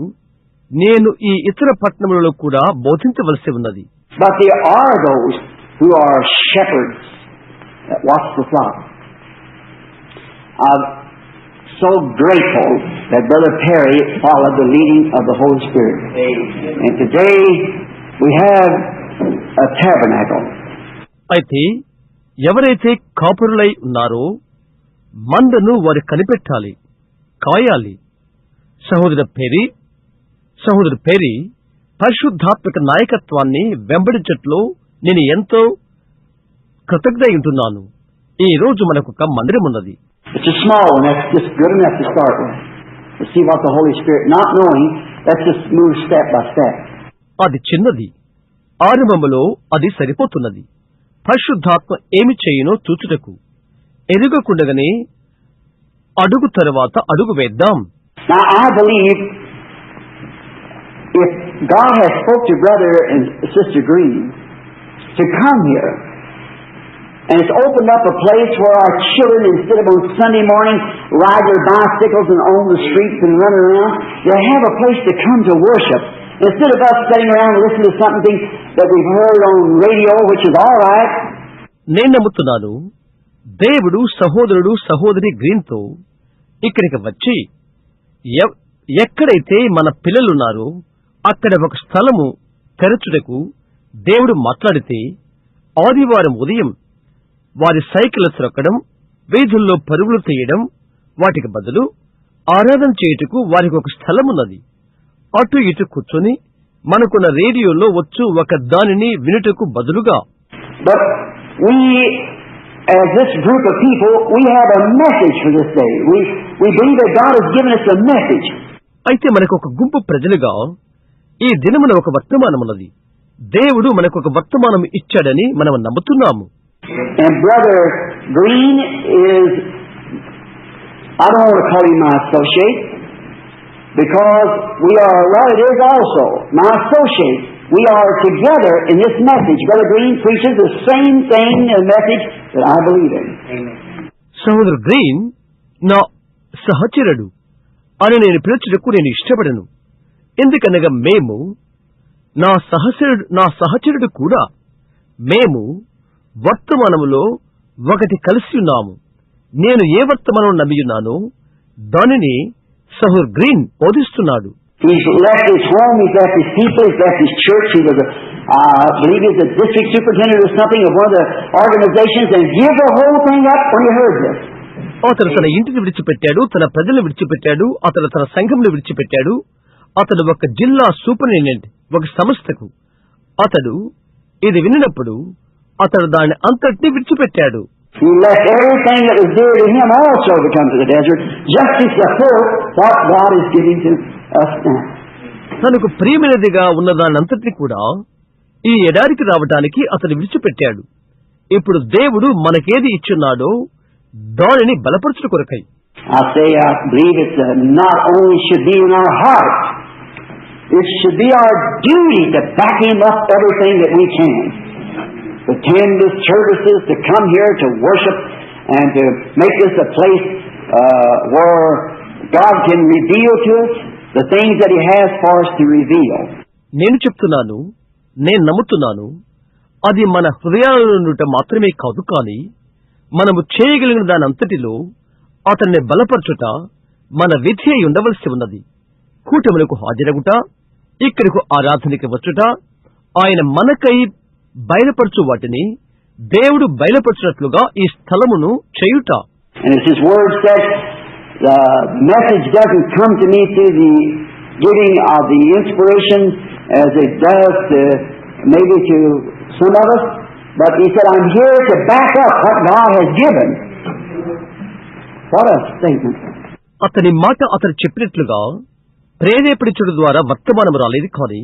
నేను ఈ ఇతర పట్టణములలో కూడా బోధించవలసి ఉన్నది. But there are those who are shepherds that watch the flock. I'm so grateful that Brother Perry followed the leading of the Holy Spirit. And today we have a tabernacle. అయితే ఎవరైతే కాపురులై ఉన్నారో మందను వారు కనిపెట్టాలి, కాయాలి. సహోదరు పేరి పరిశుద్ధాత్మక నాయకత్వాన్ని వెంబడించట్లో నేను ఎంతో కృతజ్ఞ ఉంటున్నాను. ఈ రోజు మనకు ఒక మందిరం ఉన్నది. It's a small one. That's just good enough to start with. To see what the Holy Spirit, not knowing, let's just move step by step. అది చిన్నది. ఆరంభములో అది సరిపోతున్నది. పరిశుద్ధాత్మ ఏమి చేయునో చూచుటకు ఎరుగకుండగానే అడుగు తరువాత అడుగు వేద్దాం. Now I believe if God has spoke to Brother and Sister Green to come here, and it's opened up a place where our children, instead of on Sunday morning ride their bicycles and on the streets and run around, they have a place to come to worship. Instead of us sitting around and listening to something that we've heard on radio, which is all right. నేను నమ్ముతున్నాను దేవుడు సహోదరుడు సహోదరి గ్రీన్తో ఇక్కడికి వచ్చి ఎక్కడైతే మన పిల్లలున్నారో అక్కడ ఒక స్థలము తెరచుటకు దేవుడు మాట్లాడితే ఆదివారం ఉదయం వారి సైకిల్ త్రొక్కడం, వీధుల్లో పరుగులు తీయడం వాటికి బదులు ఆరాధన చేయుటకు వారికి ఒక స్థలమున్నది. అటు ఇటు కూర్చొని మనకున్న రేడియోలో వచ్చు ఒక దానిని వినుటకు బదులుగా. But we, as this group of people, we have a message for this day. We believe that God has given us a message. అయితే మనకు ఒక గుంపు ప్రజలుగా ఈ దినమున ఒక వర్తమానమున్నది. దేవుడు మనకు ఒక వర్తమానం ఇచ్చాడని మనం నమ్ముతున్నాము. And Brother Green is, I don't want to call him my associate, because we are, well, it is also my associate. We are together in this message. Brother Green preaches the same thing, a message that I believe in. Amen. సహోదరు green నా సహచరుడు అని నేను పిలుచుటకు నేను ఇష్టపడను. ఎందుకనగా మేము నా సహచరుడు కూడా మేము వర్తమానములో ఒకటి కలిసి ఉన్నాము. నేను ఏ వర్తమానం నమ్మియున్నానో దానిని సహోదరు green బోధిస్తున్నాడు. He's left his home, he's left his people, he's left his church. He was, I believe he's a district superintendent or something of one of the organizations, and give the whole thing up when he heard this. అతను తన ఇంటిని విడిచిపెట్టాడు, తన ప్రజలను విడిచిపెట్టాడు, అతను తన సంఘంను విడిచిపెట్టాడు. అతడు ఒక జిల్లా సూపరింటెండెంట్, ఒక సంస్థకు. అతడు ఇది విన్నప్పుడు అతడు దాని అంతటిని విడిచిపెట్టాడు. He left everything that was dear to him also to come to the desert, just to support what God is giving to us now. తనకు ప్రియమైనదిగా ఉన్నదానంతటిని కూడా ఈ ఎడారికి రావడానికి అతడు విడిచిపెట్టాడు. ఇప్పుడు దేవుడు మనకేది ఇచ్చున్నాడో దానిని బలపరచుట కొరకై. I believe it's not only should be in our heart, it should be our duty to back him up everything that we can. To attend his services, to come here to worship, and to make this a place where God can reveal to us the things that he has for us to reveal. నేను చెప్తున్నాను, నేను నమ్ముతున్నాను, అది మన హృదయాలలో నుండి మాత్రమే కాదు, కానీ మనము చేయగలిగిన దానంతటిలో అతన్ని బలపరచుట మన విధి అయి ఉండవలసి ఉన్నది. కూటములకు హాజరగుట, ఇక్కడకు ఆరాధనకి వచ్చుట, ఆయన మనకై బయలుపరచు వాటిని దేవుడు బయలుపరచినట్లుగా ఈ స్థలమును చేయుట. And as his word says, the message doesn't come to me through the giving of the inspiration as it does to maybe to some of us, but he said, I'm here to back up what God has given. What a statement. అతని మాట అతను చెప్పినట్లుగా ప్రేరేపణించడం ద్వారా వర్తమానం రాలేదు, కానీ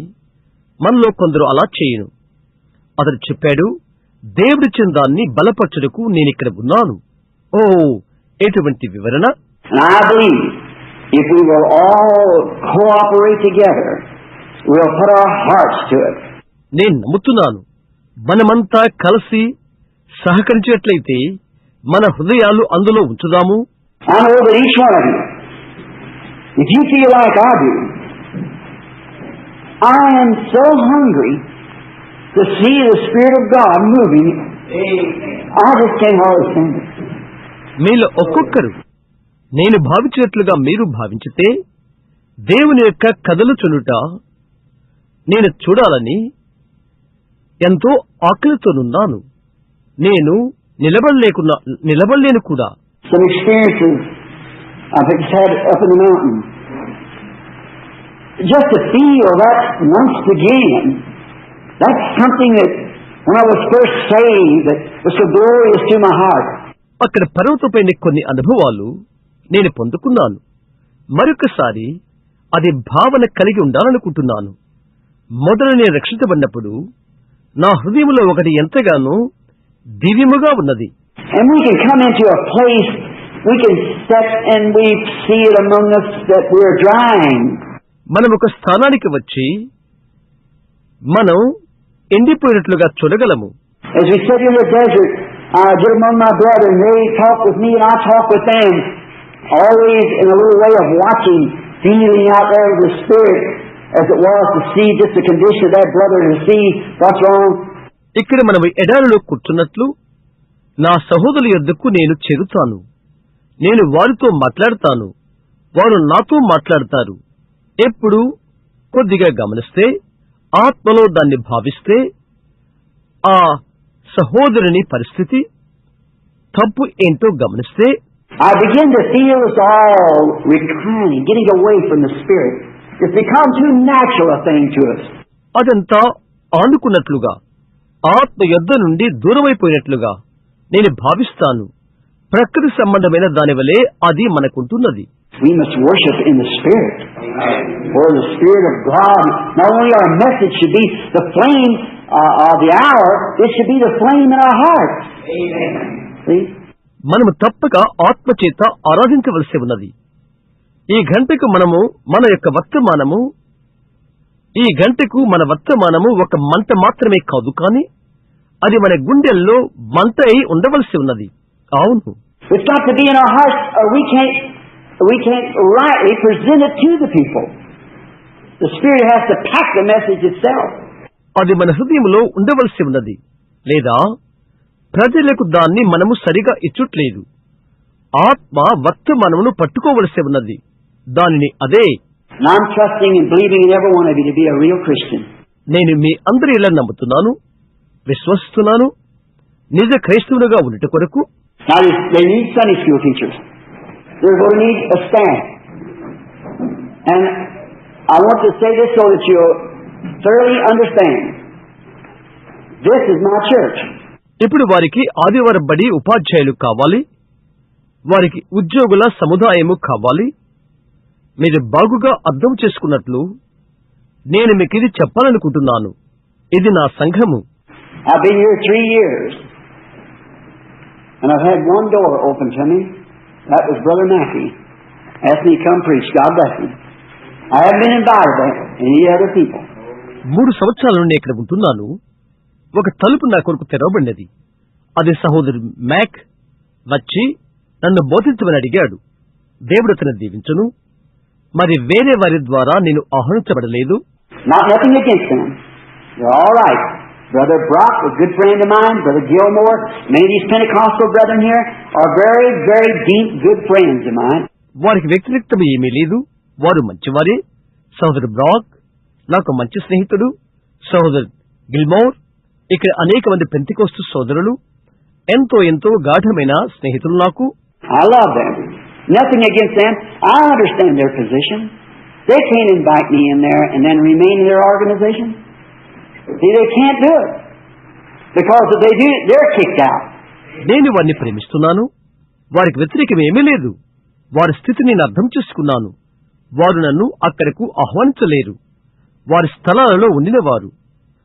మనలో కొందరు అలా చేయను. అతడు చెప్పాడు, దేవుడిచ్చిన దాన్ని బలపరచుటకు నేనిక్కడ ఉన్నాను. ఓ, ఎటువంటి వివరణ! And I believe if we will all cooperate together, we'll put our hearts to it. నేను నమ్ముతున్నాను, మనమంతా కలిసి సహకరించినట్లయితే మన హృదయాలు అందులో ఉంచుదాము. I know that each one of you, if you feel like I do, I am so hungry to see the Spirit of God moving. I just can't hardly stand it. మీలో ఒక్కొక్కరు నేను భావించినట్లుగా మీరు భావించితే దేవుని యొక్క కదలుచునుట నేను చూడాలని ఎంతో ఆకలితోనున్నాను. నేను నిలబడలేను కూడా. Some experiences I've had up in the mountain. Just to feel that once again, that's something that when I was first saved that was so glorious to my heart. అక్కడ పర్వతంపైన కొన్ని అనుభవాలు నేను పొందుకున్నాను. మరొకసారి అది భావన కలిగి ఉండాలనుకుంటున్నాను. మొదట నేను రక్షించబడినప్పుడు నా హృదయంలో ఒకటి ఎంతగానో దివ్యముగా ఉన్నది. And we can come into a place, we can step and we see it among us that we are drying. మనం ఒక స్థానానికి వచ్చి మనం ఎండిపోయినట్లుగా చూడగలము. As we sit in the desert, I get among my brethren, they talk with me and I talk with them. Always in a little way of watching, feeling out there of the Spirit, as it was to see just the condition of that brother, to see what's wrong. ఇక్కడ మనం ఎడారిలో కూర్చున్నట్లు నా సహోదరుల యొద్దకు నేను చేరుతాను. నేను వారితో మాట్లాడతాను, వారు నాతో మాట్లాడతారు. ఎప్పుడు కొద్దిగా గమనిస్తే, ఆత్మలో దాన్ని భావిస్తే, ఆ సహోదరుని పరిస్థితి తప్పు ఏంటో గమనిస్తే, I begin to feel us all reclining, getting away from the Spirit. It's become too natural a thing to us. అదంతా ఆనుకున్నట్లుగా, ఆత్మ యొద్ద నుండి దూరమైపోయినట్లుగా నేను భావిస్తాను. ప్రకృతి సంబంధమైన దానివలే అది మనకుంటున్నది. We must worship in the Spirit. For the Spirit of God, not only our message should be the flame of the hour, it should be the flame in our hearts. See? మనము తప్పక ఆత్మ చేత ఆరాధించవలసి ఉన్నది. ఈ గంటకు మన వర్తమానము ఒక మంట మాత్రమే కాదు, కానీ అది మన గుండెల్లో మంట అయి ఉండవలసి ఉన్నది. అవును, It's got to be in our hearts, or we can't rightly present it to the people. The Spirit has to pack the message itself. అది మన హృదయంలో ఉండవలసి ఉన్నది, లేదా ప్రజలకు దాన్ని మనము సరిగా ఇచ్చుట్లేదు. ఆత్మ వర్తమానమును పట్టుకోవలసి ఉన్నది, దానిని అదే. And I'm trusting and believing in every one of you to be a real Christian. నేను మీ అందరి ఇలా నమ్ముతున్నాను, విశ్వసిస్తున్నాను, నిజ క్రైస్తవులుగా ఉండట కొరకు. Now they need Sunday school teachers. They're going to need a staff. And I want to say this so that you'll thoroughly understand. This is my church. ఇప్పుడు వారికి ఆదివారం బడి ఉపాధ్యాయులు కావాలి, వారికి ఉద్యోగుల సముదాయము కావాలి. మీరు బాగుగా అర్థం చేసుకున్నట్లు నేను మీకు ఇది చెప్పాలనుకుంటున్నాను. ఇది నా సంఘము. I've been here 3 years, and I've had one door open to me. That was Brother Mackey. Asked me to come preach. God bless him. I haven't been invited by any other people. 3 సంవత్సరాల నుండి ఇక్కడ ఉంటున్నాను. ఒక తలుపు నా కొరకు తెరవబడినది. అది సహోదరు మ్యాక్ వచ్చి నన్ను బోధించమని అడిగాడు. దేవుడు అతను దీవించును. మరి వేరే వారి ద్వారా నేను ఆహ్వానించబడలేదు. Nothing against them. They're all right. Brother Brock, a good friend of mine, Brother Gilmore, many of these Pentecostal brethren here are very, very deep, good friends of mine. వారికి వ్యతిరేకత ఏమీ లేదు, వారు మంచివారే. సహోదరు బ్రాక్ నాకు మంచి స్నేహితుడు. సహోదరు గిల్మోర్, ఇక్కడ అనేక మంది పెంతెకోస్తు సోదరులు, ఎంతో గాఢమైన స్నేహితులు నాకు. I love them. Nothing against them. I understand their position. They can't invite me in there and then remain in their organization. See, they can't do it. Because if they do, they're kicked out. నేను వారిని ప్రేమిస్తున్నాను, వారికి వ్యతిరేకం ఏమీ లేదు. వారి స్థితిని నేను అర్థం చేసుకున్నాను. వారు నన్ను అక్కడకు ఆహ్వానించలేరు. వారి స్థలాలలో ఉండినవారు,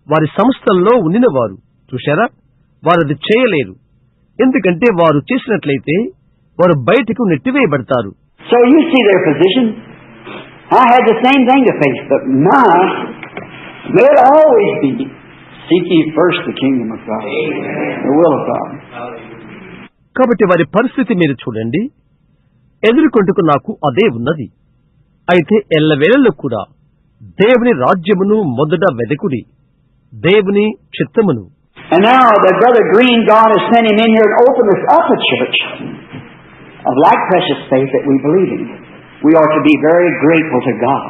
వారి సంస్థల్లో ఉండినవారు, చూశారా, వారు అది చేయలేరు. ఎందుకంటే వారు చేసినట్లయితే వారు బయటకు నెట్టివేయబడతారు. So you see their position. I had the same thing to face, but may it always be, seek ye first the kingdom of God, the will of God. కాబట్టి వారి పరిస్థితి మీరు చూడండి. ఎదుర్కొంటుకు నాకు అదే ఉన్నది. అయితే ఎల్లవేళల్లో కూడా దేవుని రాజ్యమును మొదట వెదకుడి, దేవుని చిత్తమును. And now that Brother Green, God has sent him in here and opened us up a church of like precious faith that we believe in. We ought to be very grateful to God.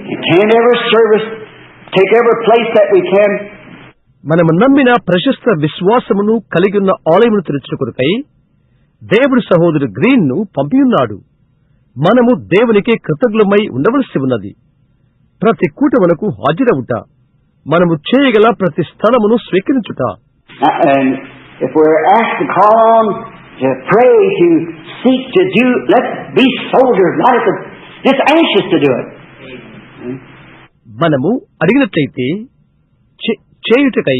And can every service take every place that we can. మనము నమ్మిన ప్రశస్త విశ్వాసమును కలిగి ఉన్న ఆలయమును తెరుచుకొనుకై దేవుడు సహోదరు green ను పంపియున్నాడు. మనము దేవునికి కృతజ్ఞులమై ఉండవలసి ఉన్నది. ప్రతి కూటమునకు హాజరవుట, మనము చేయగల ప్రతి స్థలమును స్వీకరించుట. And if we're asked to call on to pray, to seek, to do. Let's be soldiers, not at the, just anxious to do it. మనము అడిగినట్లయితే చేయుటకై,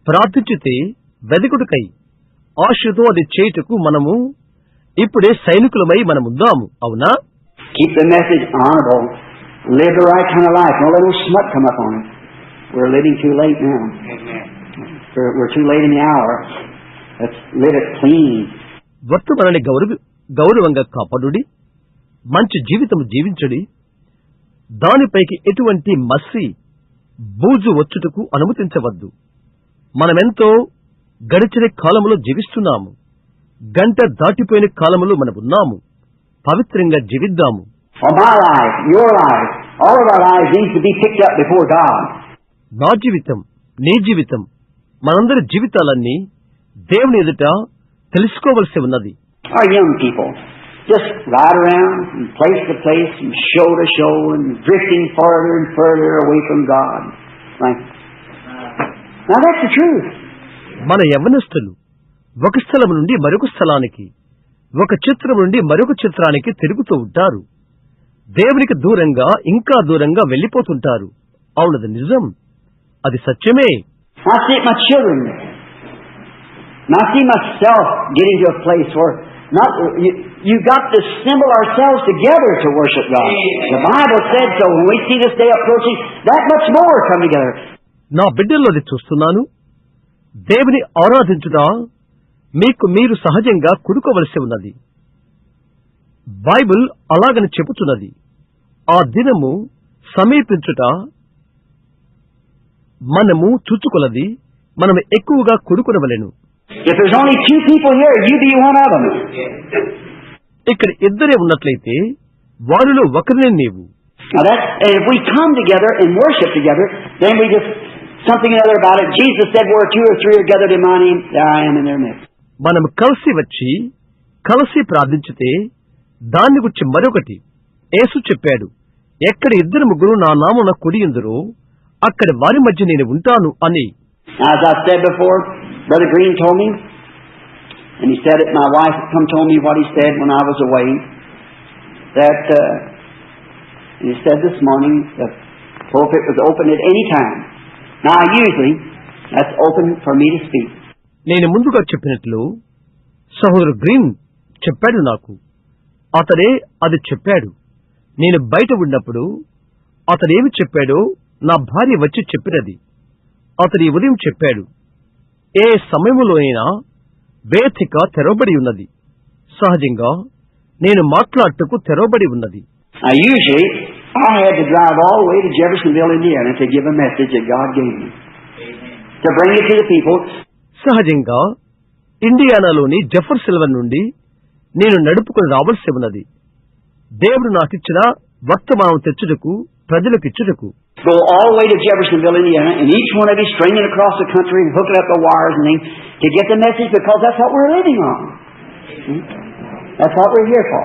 ప్రార్థించితే వెదకుటకై, ఆశతో అది చేయుటకు మనము ఇప్పుడే సైనికులమై మనముందాము. అవునా? Keep the message honorable. Live the right kind of life. Don't let no smut come up on it. We're living too late now. We're too late in the hour. Let's live it clean. వర్తమానాన్ని గౌరవంగా కాపాడుడి, మంచి జీవితం జీవించడి, దానిపైకి ఎటువంటి మసి బూజు వచ్చుటకు అనుమతించవద్దు. మనమెంతో గడిచిన కాలములో జీవిస్తున్నాము. గంట దాటిపోయిన కాలములో మనమున్నాము. పవిత్రంగా జీవిద్దాము. For my life, your life, all of our lives needs to be picked up before God. నా జీవితం, నీ జీవితం, మనందరి జీవితాలన్నీ దేవుని ఎదుట తెలుసుకోవలసి ఉన్నది. Our young people just ride around from place to place, from show to show, and drifting further and further away from God. Right? Now that's the truth. మన యవ్వనస్తులు ఒక స్థలం నుండి మరొక స్థలానికి, ఒక చిత్రం నుండి మరొక చిత్రానికి తిరుగుతూ ఉంటారు. దేవునికి దూరంగా, ఇంకా దూరంగా వెళ్లిపోతుంటారు. అవునది నిజం, అది సత్యమే. I see my children. Now I see myself getting to a place where you got to assemble ourselves together to worship God. The Bible said so. When we see this day approaching, that much more come together. నా బిడ్డల్లో అది చూస్తున్నాను. దేవుని ఆరాధించుట మీకు మీరు సహజంగా కూడుకోవలసి ఉన్నది. Bible అలాగని చెబుతున్నది. ఆ దినము సమీపించుట మనము చూచుకొలది, మనము ఎక్కువగా కూడుకొనవలెను. If there's only 2 people here, you be one of them. ఇక్కడ ఇద్దరే ఉన్నట్లయితే వారిలో ఒకరినే నీవు. Now and if we come together and worship together, then we just something or other about it. Jesus said, "Where 2 or 3 are gathered in my name, there I am in their midst." మనం కలిసి వచ్చి కలిసి ప్రార్థించితే దాన్ని గురించి మరొకటి యేసు చెప్పాడు, ఎక్కడ 2-3 నా నామమున కూడియుందురో అక్కడ వారి మధ్య నేను ఉంటాను అని. As I said before, Brother Green told me, and he said it, my wife told me what he said when I was away, that he said this morning the pulpit was open at any time. Now usually that's open for me to speak. నేను ముందుగా చెప్పినట్లు సహోదరు green చెప్పాడు నాకు. అతడే అది చెప్పాడు. నేను బయట ఉన్నప్పుడు అతడేమి చెప్పాడో నా భార్య వచ్చి చెప్పినది. అతడి ఉదయం చెప్పాడు, ఏ సమయంలోనైనా వేదిక తెరవబడి ఉన్నది. సహజంగా నేను మాట్లాడటకు తెరవబడి ఉన్నది. Usually I had to drive all the way to Jeffersonville, Indiana to give a message that God gave me. To bring it to the people. సహజంగా ఇండియానాలోని జెఫర్సన్విల్ నుండి నేను నడుపుకొని రావాల్సి ఉన్నది. దేవుడు నాకిచ్చిన వర్తమానం తెచ్చుటకు, ప్రజలకిచ్చుటకు. Go all the way to Jeffersonville, Indiana, and each one of you stringing across the country and hooking up the wires and things to get the message, because that's what we're living on. That's what we're here for.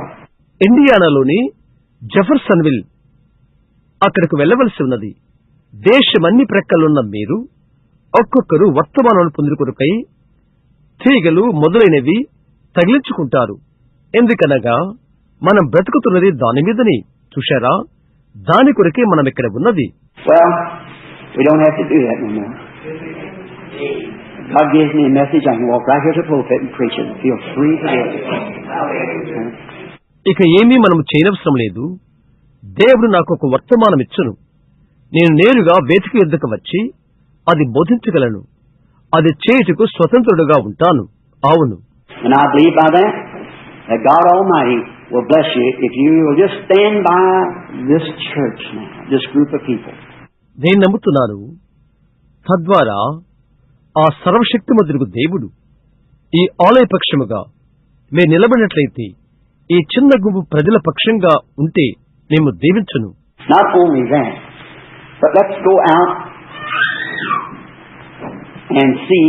ఇండియానాలోని Jeffersonville అక్కడికి వెళ్ళవలసి ఉన్నది. దేశమన్ని ప్రక్కలున్న మీరు ఒక్కొక్కరు వర్తమానాలు పొందుకొరకై తీగలు మొదలైనవి తగిలించుకుంటారు. ఎందుకనగా మనం బ్రతుకుతున్నది దాని మీదని. చూశారా, దాని కొరకే మనం ఇక్కడ ఉన్నది. Well, we don't have to do that no more. God gives me a message, I can walk right here to the pulpit and preach it and feel free to do it. ఇక ఏమీ మనం చేయనవసరం లేదు. దేవుడు నాకు ఒక వర్తమానం ఇచ్చును. నేను నేరుగా వేదిక యొద్దకు వచ్చి అది బోధించగలను. అది చేయుటకు స్వతంత్రుడుగా ఉంటాను. అవును. And I believe by that God Almighty will bless you if you will just stand by this church now, this group of people. నేను నమ్ముతున్నాను, తద్వారా ఆ సర్వశక్తిమంతుడు దేవుడు ఈ ఆలయ పక్షముగా మీరు నిలబడినట్లయితే, ఈ చిన్న గుంపు ప్రజల పక్షంగా ఉంటే మేము దీవించును. Not only that, but let's go out and see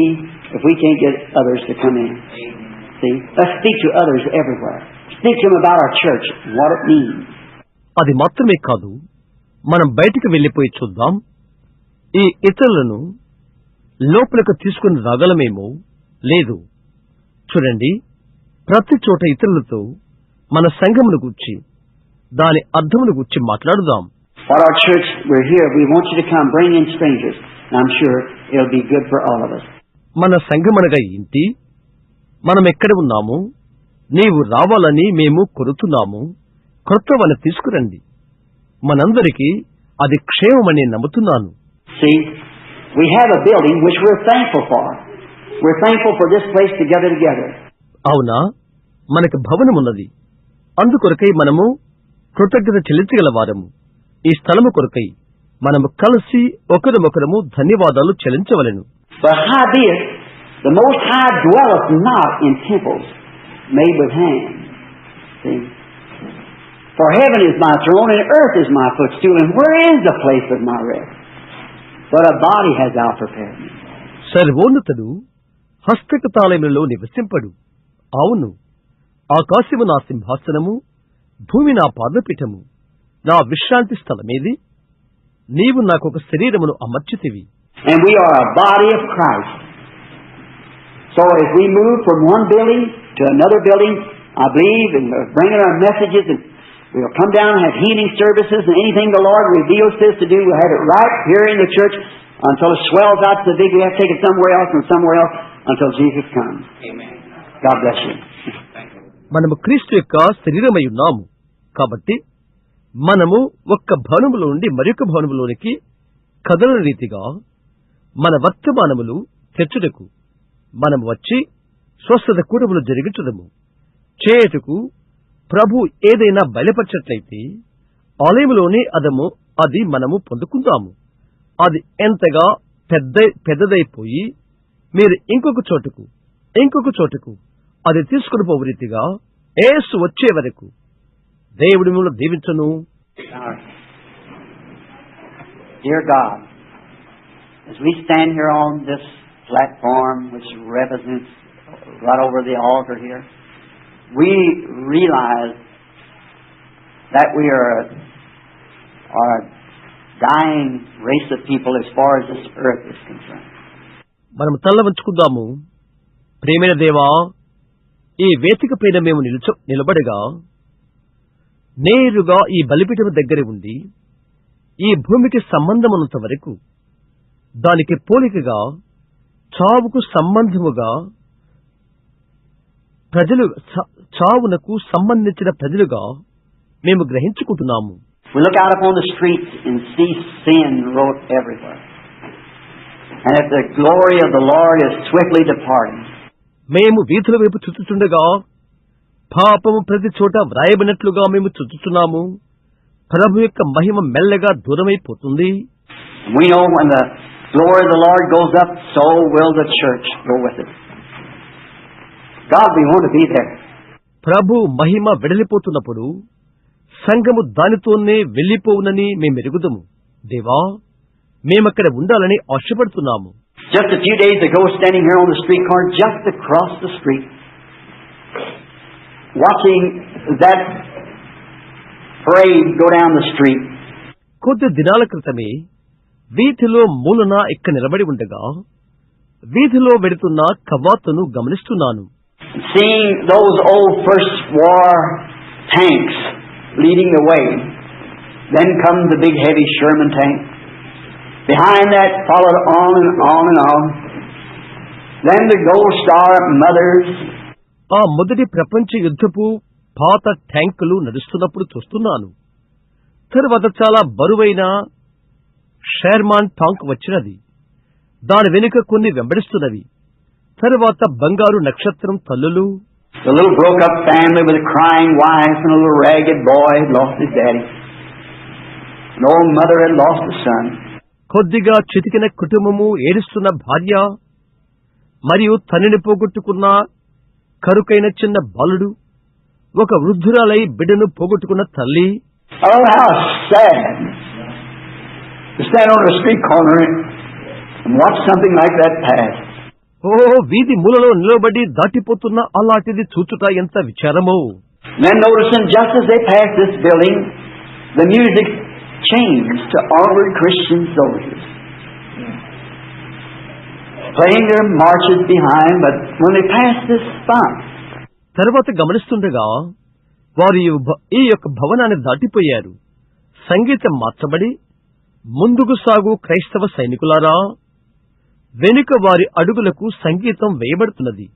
if we can't get others to come in. See, let's speak to others everywhere. Speak to them about our church and what it means. అది మాత్రమే కాదు, మనం బయటికి వెళ్లిపోయి చూద్దాం. ఈ ఇతరులను లోపలకు తీసుకుని రాగలమేమో లేదు. చూడండి, ప్రతి చోట ఇతరులతో మన సంఘమును గూర్చి దాని అర్థమును గూర్చి మాట్లాడుదాం. For our church, we're here. We want you to come. Bring in strangers. And I'm sure it'll be good for all of us. మన సంఘమనగా ఏంటి? మనం ఎక్కడ ఉన్నాము? నీవు రావాలని మేము కోరుతున్నాము. క్రొత్త వాళ్ళని తీసుకురండి. మనందరికీ అది క్షేమమని నమ్ముతున్నాను. See, we have a building which we're thankful for. We're thankful for this place to gather together. అవునా, మనకు భవనమున్నది. అందుకొరకై మనము కృతజ్ఞత చెల్లించగల వారము. ఈ స్థలము కొరకై మనము కలిసి ఒకరమొకరము ధన్యవాదాలు చెల్లించవలెను. But howbeit, the Most High dwelleth not in temples made with hands. See? For heaven is my throne, and earth is my footstool, and where is the place of my rest? But a body has thou prepared me. సర్వోన్నతుడు హస్తకతాళములలో నివసింపడు. అవును, ఆకాశము నా సింహాసనము, భూమి నా పాదపీఠము. నా విశ్రాంతి స్థలమేది? నీవు నాకొక శరీరమును అమర్చితివి. And we are a body of Christ. So if we move from one building to another building, I believe, and bringing our messages, and we'll come down and have healing services, and anything the Lord reveals to us to do, we'll have it right here in the church until it swells out so big we have to take it somewhere else and somewhere else until Jesus comes. Amen. God bless you. మనము క్రీస్తు యొక్క శరీరమై ఉన్నాము. కాబట్టి మనము ఒక్క భవనములో నుండి మరొక భవనములోనికి కదలని రీతిగా మన వర్తమానములు తెచ్చుటకు మనము వచ్చి స్వస్థత కూటములు జరిగించుదము. చేయుటకు ప్రభు ఏదైనా బయలుపరచట్లయితే ఆలయములోనే అది మనము పొందుకుందాము. అది ఎంతగా పెద్దదైపోయి మీరు ఇంకొక చోటుకు అది తీసుకుని పోవు రీతిగా యేసు వచ్చే వరకు దేవుడి మిమ్మల్ని దీవించును. Dear God, as we stand here on this platform which represents right over the altar here, we realize that we are a dying race of people as far as this earth is concerned. మనం తల్ల వంచుకుందాము. ప్రేమైన దేవా, ఈ వేదిక పైన మేము నిలబడగా నేరుగా ఈ బలిపీఠము దగ్గర ఉండి ఈ భూమికి సంబంధమున్నంత వరకు దానికి పోలికగా చావుకు సంబంధముగా చావునకు సంబంధించిన ప్రజలుగా మేము గ్రహించుకుంటున్నాము. We look out upon the streets and see sin wrought everywhere. And if the glory of the Lord is swiftly departing. మేము వీధుల వైపు చూచుచుండగా పాపము ప్రతి చోట వ్రాయబడినట్లుగా మేము చూచుచున్నాము. ప్రభు యొక్క మహిమ మెల్లగా దూరమైపోతుంది. We know when the glory of the Lord goes up, so will the church go with it. God, we want to be there. ప్రభు మహిమ వెడలిపోతున్నప్పుడు సంఘము దానితోనే వెళ్లిపోవునని మేము ఎరుగుదము. దేవా, మేమక్కడ ఉండాలని ఆశపడుతున్నాము. Just a few days ago, standing here on the street corner, just across the street, watching that parade go down the street. కొద్ది దినాల క్రితమే వీధిలో మూలన ఇక్కడ నిలబడి ఉండగా వీధిలో వెడుతున్న కవాతును గమనిస్తున్నాను. Seeing those old First War tanks leading the way. Then comes the big heavy Sherman tank. Behind that followed on and on and on. Then the Gold Star mothers. ఆ మొదటి ప్రపంచ యుద్ధపు పాత ట్యాంకులు నడుస్తున్నప్పుడు చూస్తున్నాను. తరువాత చాలా బరువైన షెర్మాన్ టాంక్ వచ్చినది. దాని వెనుక కొన్ని వెంబడిస్తున్నవి. తరువాత బంగారు నక్షత్రం తల్లులు. The little broke up family with a crying wife and a little ragged boy had lost his daddy. An old mother had lost a son. కొద్దిగా చితికిన కుటుంబము ఏడుస్తున్న భార్య మరియు తనని పోగొట్టుకున్న కరుకైన చిన్న బాలుడు, ఒక వృద్ధురాలై బిడ్డను పోగొట్టుకున్న తల్లి. Oh, how sad to stand on a street corner and watch something like that pass. ఓ, వీధి మూలలో నిలబడి దాటిపోతున్న అలాంటిది చూచుట ఎంత విచారమో. Then noticing just as they passed this building, the music changed to onward Christian soldiers, playing their marches behind, but when they passed this spot, తర్వాత గమనిస్తుండగా వారు ఈ యొక్క భవనాన్ని దాటిపోయారు. సంగీతం మార్చబడి, ముందుకు సాగు క్రైస్తవ సైనికులారా, వెనుక వారి అడుగులకు సంగీతం వేయబడుతున్నది.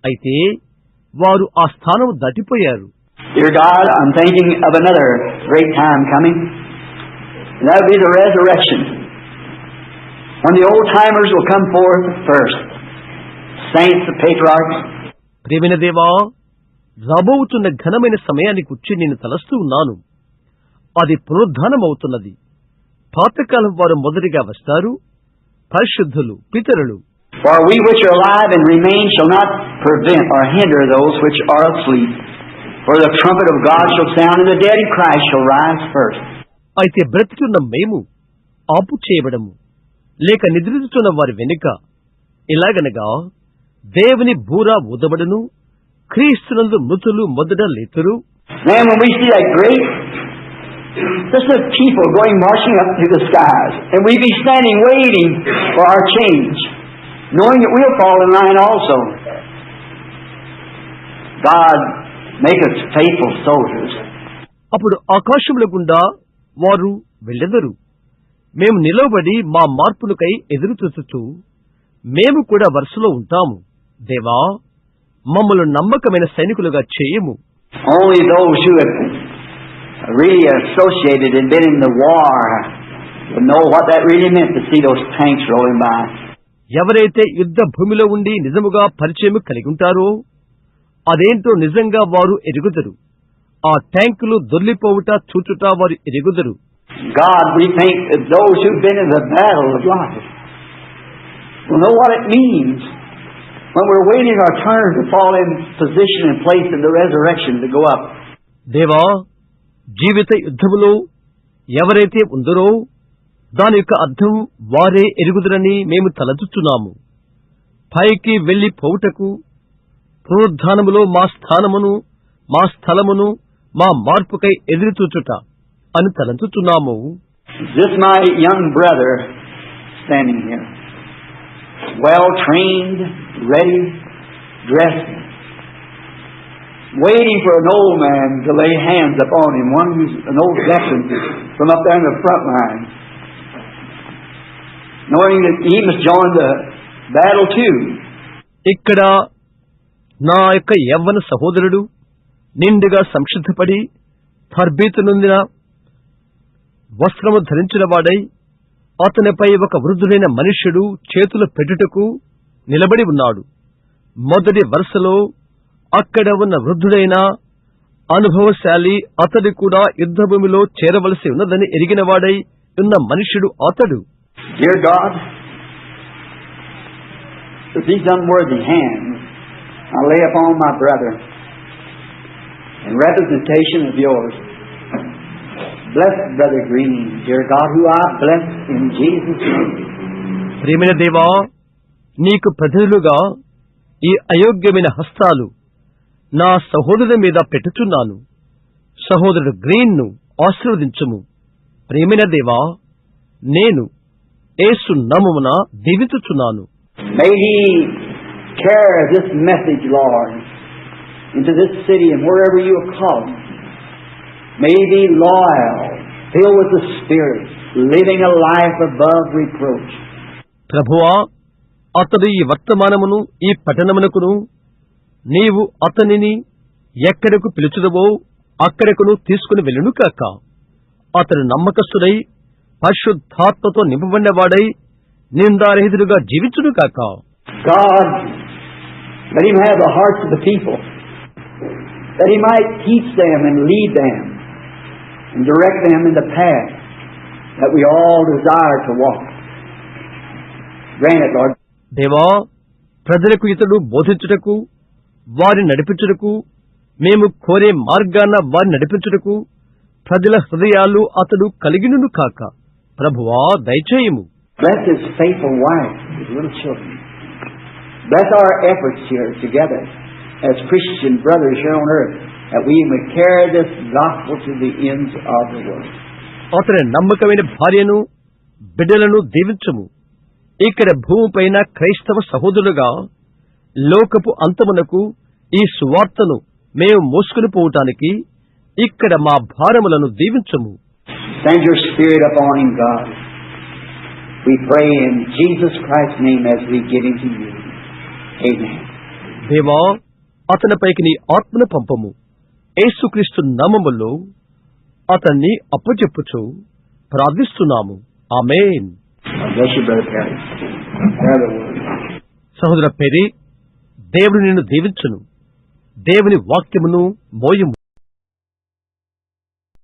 అయితే వారు ఆ స్థానం దాటిపోయారు. Dear God, I'm thinking of another great time coming. And that will be the resurrection. When the old timers will come forth first. Saints, the patriarchs. ప్రియమైన దేవా, రాబోతున్న ఘనమైన సమయానికి వచ్చి నేను తలస్తూ ఉన్నాను. అది పునరుద్ధానమవుతున్నది. పాతకాలం వారు మొదటిగా వస్తారు, పరిశుద్ధులు, పితరులు. For we which are alive and remain shall not prevent or hinder those which are asleep. For the trumpet of God shall sound, and the dead in Christ shall rise first. అయితే బ్రతికున్న మేము ఆపు చేయబడము, లేక నిద్రించుతున్న వారి వెనుక ఇలాగనగా దేవుని బూర ఊదబడును, క్రీస్తునందు మృతులు మొదట లేతురు. Then when we see that great just the people going marching up to the skies, and we be standing waiting for our change, knowing that we'll fall in line also. God, make us faithful soldiers. అప్పుడు ఆకాశముల గుండా వారు వెళ్ళెదరు. మేము నిలవబడి మా మార్పులకై ఎదురు చూచుచూ మేము కూడా వరుసలో ఉంటాము. దేవా, మమ్మల్ని నమ్మకమైన సైనికులుగా చేయము. Only those who have really associated and been in the war will know what that really meant to see those tanks rolling by. ఎవరైతే యుద్ధ భూమిలో ఉండి నిజముగా పరిచయం కలిగి ఉంటారో అదేంటో నిజంగా వారు ఎరుగుదరు. ఆ ట్యాంకులు దొర్లిపోవుట చూచుట వారు ఎరుగుదరు. God, we think that those who've been in the battle of life will know what it means when we're waiting our turn to fall in position and place in the resurrection to go up. దేవా, జీవిత యుద్ధములో ఎవరైతే ఉందరో దాని యొక్క అర్థం వారే ఎరుగుదరని మేము తలచుచున్నాము. పైకి వెళ్లి పోవుటకు, పునరుద్ధానములో మా స్థానమును, మా స్థలమును, మా మార్పుకై ఎదురుచూచుట అని తలంచుచున్నాము. This my young brother standing here, well trained, ready, dressed, waiting for an old man to lay hands upon him, one who's an old veteran from up there in the front line, knowing that he must join the battle too. ఇక్కడ నా యొక్క యవ్వన సహోదరుడు నిండుగా సంసిద్ధపడి తర్బీతు నొందిన వస్త్రము ధరించిన వాడై అతనిపై ఒక వృద్ధుడైన మనుష్యుడు చేతులు పెట్టుటకు నిలబడి ఉన్నాడు. మొదటి వరుసలో అక్కడ ఉన్న వృద్ధుడైన అనుభవశాలి అతడు కూడా యుద్ధభూమిలో చేరవలసి ఉన్నదని ఎరిగినవాడై ఉన్న మనుష్యుడు అతడు. Dear God, with these unworthy hands I lay upon my brother in representation of yours. Bless Brother Green, dear God, who I bless in Jesus' name. ప్రియమైన దేవా, నీకు ప్రతినిధులుగా ఈ అయోగ్యమైన హస్తాలు నా సహోదరుని మీద పెట్టుచున్నాను. సహోదరుడు గ్రీన్ ను ఆశీర్వదించుము. ప్రియమైన దేవా, నేను యేసు నామమున దీవించుచున్నాను. May he carry this message, Lord, into this city and wherever you have called him. May he be loyal, filled with the Spirit, living a life above reproach. ప్రభువా, అతడు ఈ వర్తమానమును ఈ పట్టణమునకును నీవు అతనిని ఎక్కడకు పిలుచుదవో అక్కడకును తీసుకుని వెళ్ళును కాక. అతడు నమ్మకస్తుడై పరిశుద్ధాత్మతో నింపబడినవాడై నిందారహితుడుగా జీవించును కాక. God, let him have the hearts of the people, that he might teach them and lead them and direct them in the path that we all desire to walk. Grant it, Lord. దేవా, ప్రజలకు ఇతడు బోధించుటకు, వారిని నడిపించుటకు, మేము కోరే మార్గాన వారిని నడిపించుటకు ప్రజల హృదయాలు అతడు కలిగినును కాక. ప్రభువా, దయచేయము. Bless his faithful wife, his little children. Bless our efforts here together as Christian brothers here on earth, that we may carry this gospel to the ends of the world. అతని నమ్మకమైన భార్యను బిడ్డలను దీవించుము. ఇక్కడ భూమిపైన క్రైస్తవ సహోదరులుగా లోకపు అంతమునకు ఈ సువార్తను మేము మోసుకుని పోవటానికి ఇక్కడ మా భారములను దీవించము. Send your Spirit upon him, God. We pray in Jesus Christ's name as we give him to you. Amen. దేవా, అతనిపైకి నీ ఆత్మను పంపము. యేసుక్రీస్తు నామములో అతన్ని అప్పచెప్పుచు ప్రార్థిస్తున్నాము. ఆమేన్. సహోదర పేరి, దేవుడు నిన్ను దీవించును. దేవుని వాక్యమును మోయము.